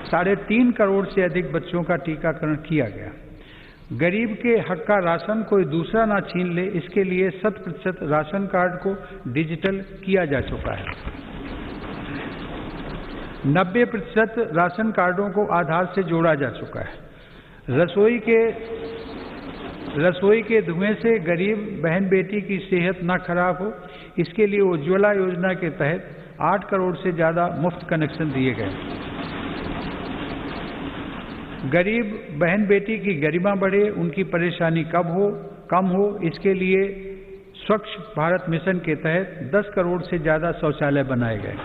3.5 करोड़ से अधिक बच्चों का टीकाकरण किया गया। गरीब के हक का राशन कोई दूसरा ना छीन ले, इसके लिए 100% राशन कार्ड को डिजिटल किया जा चुका है। 90% राशन कार्डों को आधार से जोड़ा जा चुका है। रसोई के रसोई के धुएं से गरीब बहन बेटी की सेहत न खराब हो, इसके लिए उज्ज्वला योजना के तहत 8 करोड़ से ज़्यादा मुफ्त कनेक्शन दिए गए। गरीब बहन बेटी की गरिमा बढ़े, उनकी परेशानी कम हो, इसके लिए स्वच्छ भारत मिशन के तहत 10 करोड़ से ज़्यादा शौचालय बनाए गए।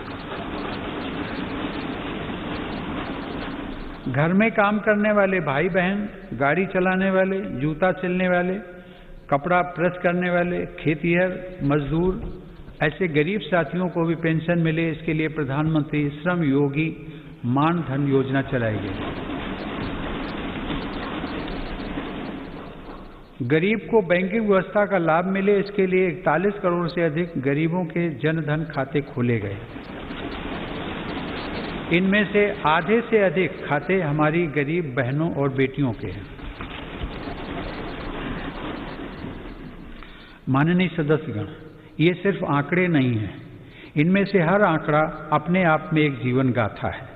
घर में काम करने वाले भाई बहन, गाड़ी चलाने वाले, जूता सिलने वाले, कपड़ा प्रेस करने वाले, खेतिहर मजदूर, ऐसे गरीब साथियों को भी पेंशन मिले, इसके लिए प्रधानमंत्री श्रम योगी मान धन योजना चलाई गई। गरीब को बैंकिंग व्यवस्था का लाभ मिले, इसके लिए 41 करोड़ से अधिक गरीबों के जनधन खाते खोले गए। इनमें से आधे से अधिक खाते हमारी गरीब बहनों और बेटियों के हैं। माननीय सदस्यगण, ये सिर्फ आंकड़े नहीं हैं, इनमें से हर आंकड़ा अपने आप में एक जीवन गाथा है।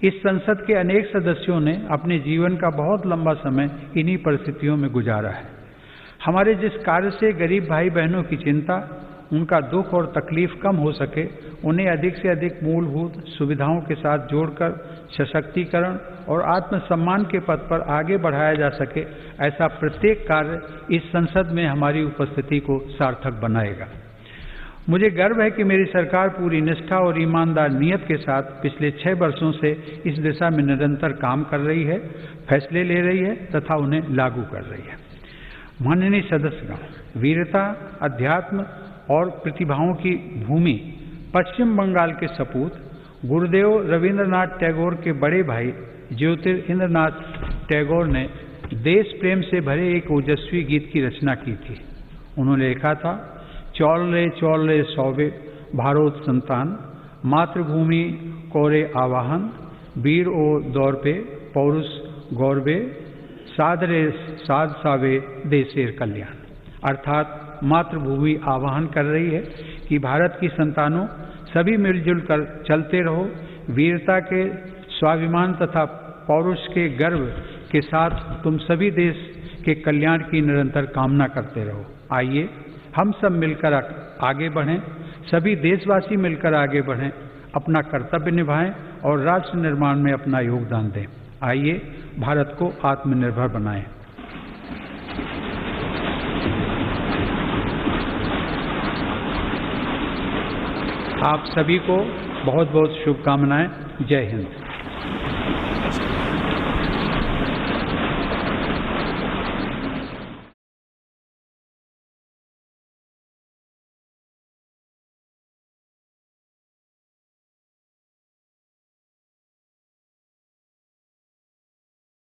इस संसद के अनेक सदस्यों ने अपने जीवन का बहुत लंबा समय इन्हीं परिस्थितियों में गुजारा है। हमारे जिस कार्य से गरीब भाई बहनों की चिंता, उनका दुख और तकलीफ कम हो सके, उन्हें अधिक से अधिक मूलभूत सुविधाओं के साथ जोड़कर सशक्तिकरण और आत्मसम्मान के पथ पर आगे बढ़ाया जा सके, ऐसा प्रत्येक कार्य इस संसद में हमारी उपस्थिति को सार्थक बनाएगा। मुझे गर्व है कि मेरी सरकार पूरी निष्ठा और ईमानदार नियत के साथ पिछले 6 वर्षों से इस दिशा में निरंतर काम कर रही है, फैसले ले रही है तथा उन्हें लागू कर रही है। माननीय सदस्यगण, वीरता, अध्यात्म और प्रतिभाओं की भूमि पश्चिम बंगाल के सपूत गुरुदेव रविंद्रनाथ टैगोर के बड़े भाई ज्योतिरिंद्रनाथ टैगोर ने देश प्रेम से भरे एक ओजस्वी गीत की रचना की थी। उन्होंने लिखा था, चौल रे सौवे भारोत संतान, मातृभूमि कोरे आवाहन, वीर ओ दौर पे पौरुष गौरवे, साधरे साध सावे देशेर कल्याण। अर्थात मातृभूमि आह्वान कर रही है कि भारत की संतानों, सभी मिलजुल कर चलते रहो, वीरता के स्वाभिमान तथा पौरुष के गर्व के साथ तुम सभी देश के कल्याण की निरंतर कामना करते रहो। आइए हम सब मिलकर आगे बढ़ें, सभी देशवासी मिलकर आगे बढ़ें, अपना कर्तव्य निभाएं और राष्ट्र निर्माण में अपना योगदान दें। आइए भारत को आत्मनिर्भर बनाएं। आप सभी को बहुत बहुत शुभकामनाएं। जय हिंद।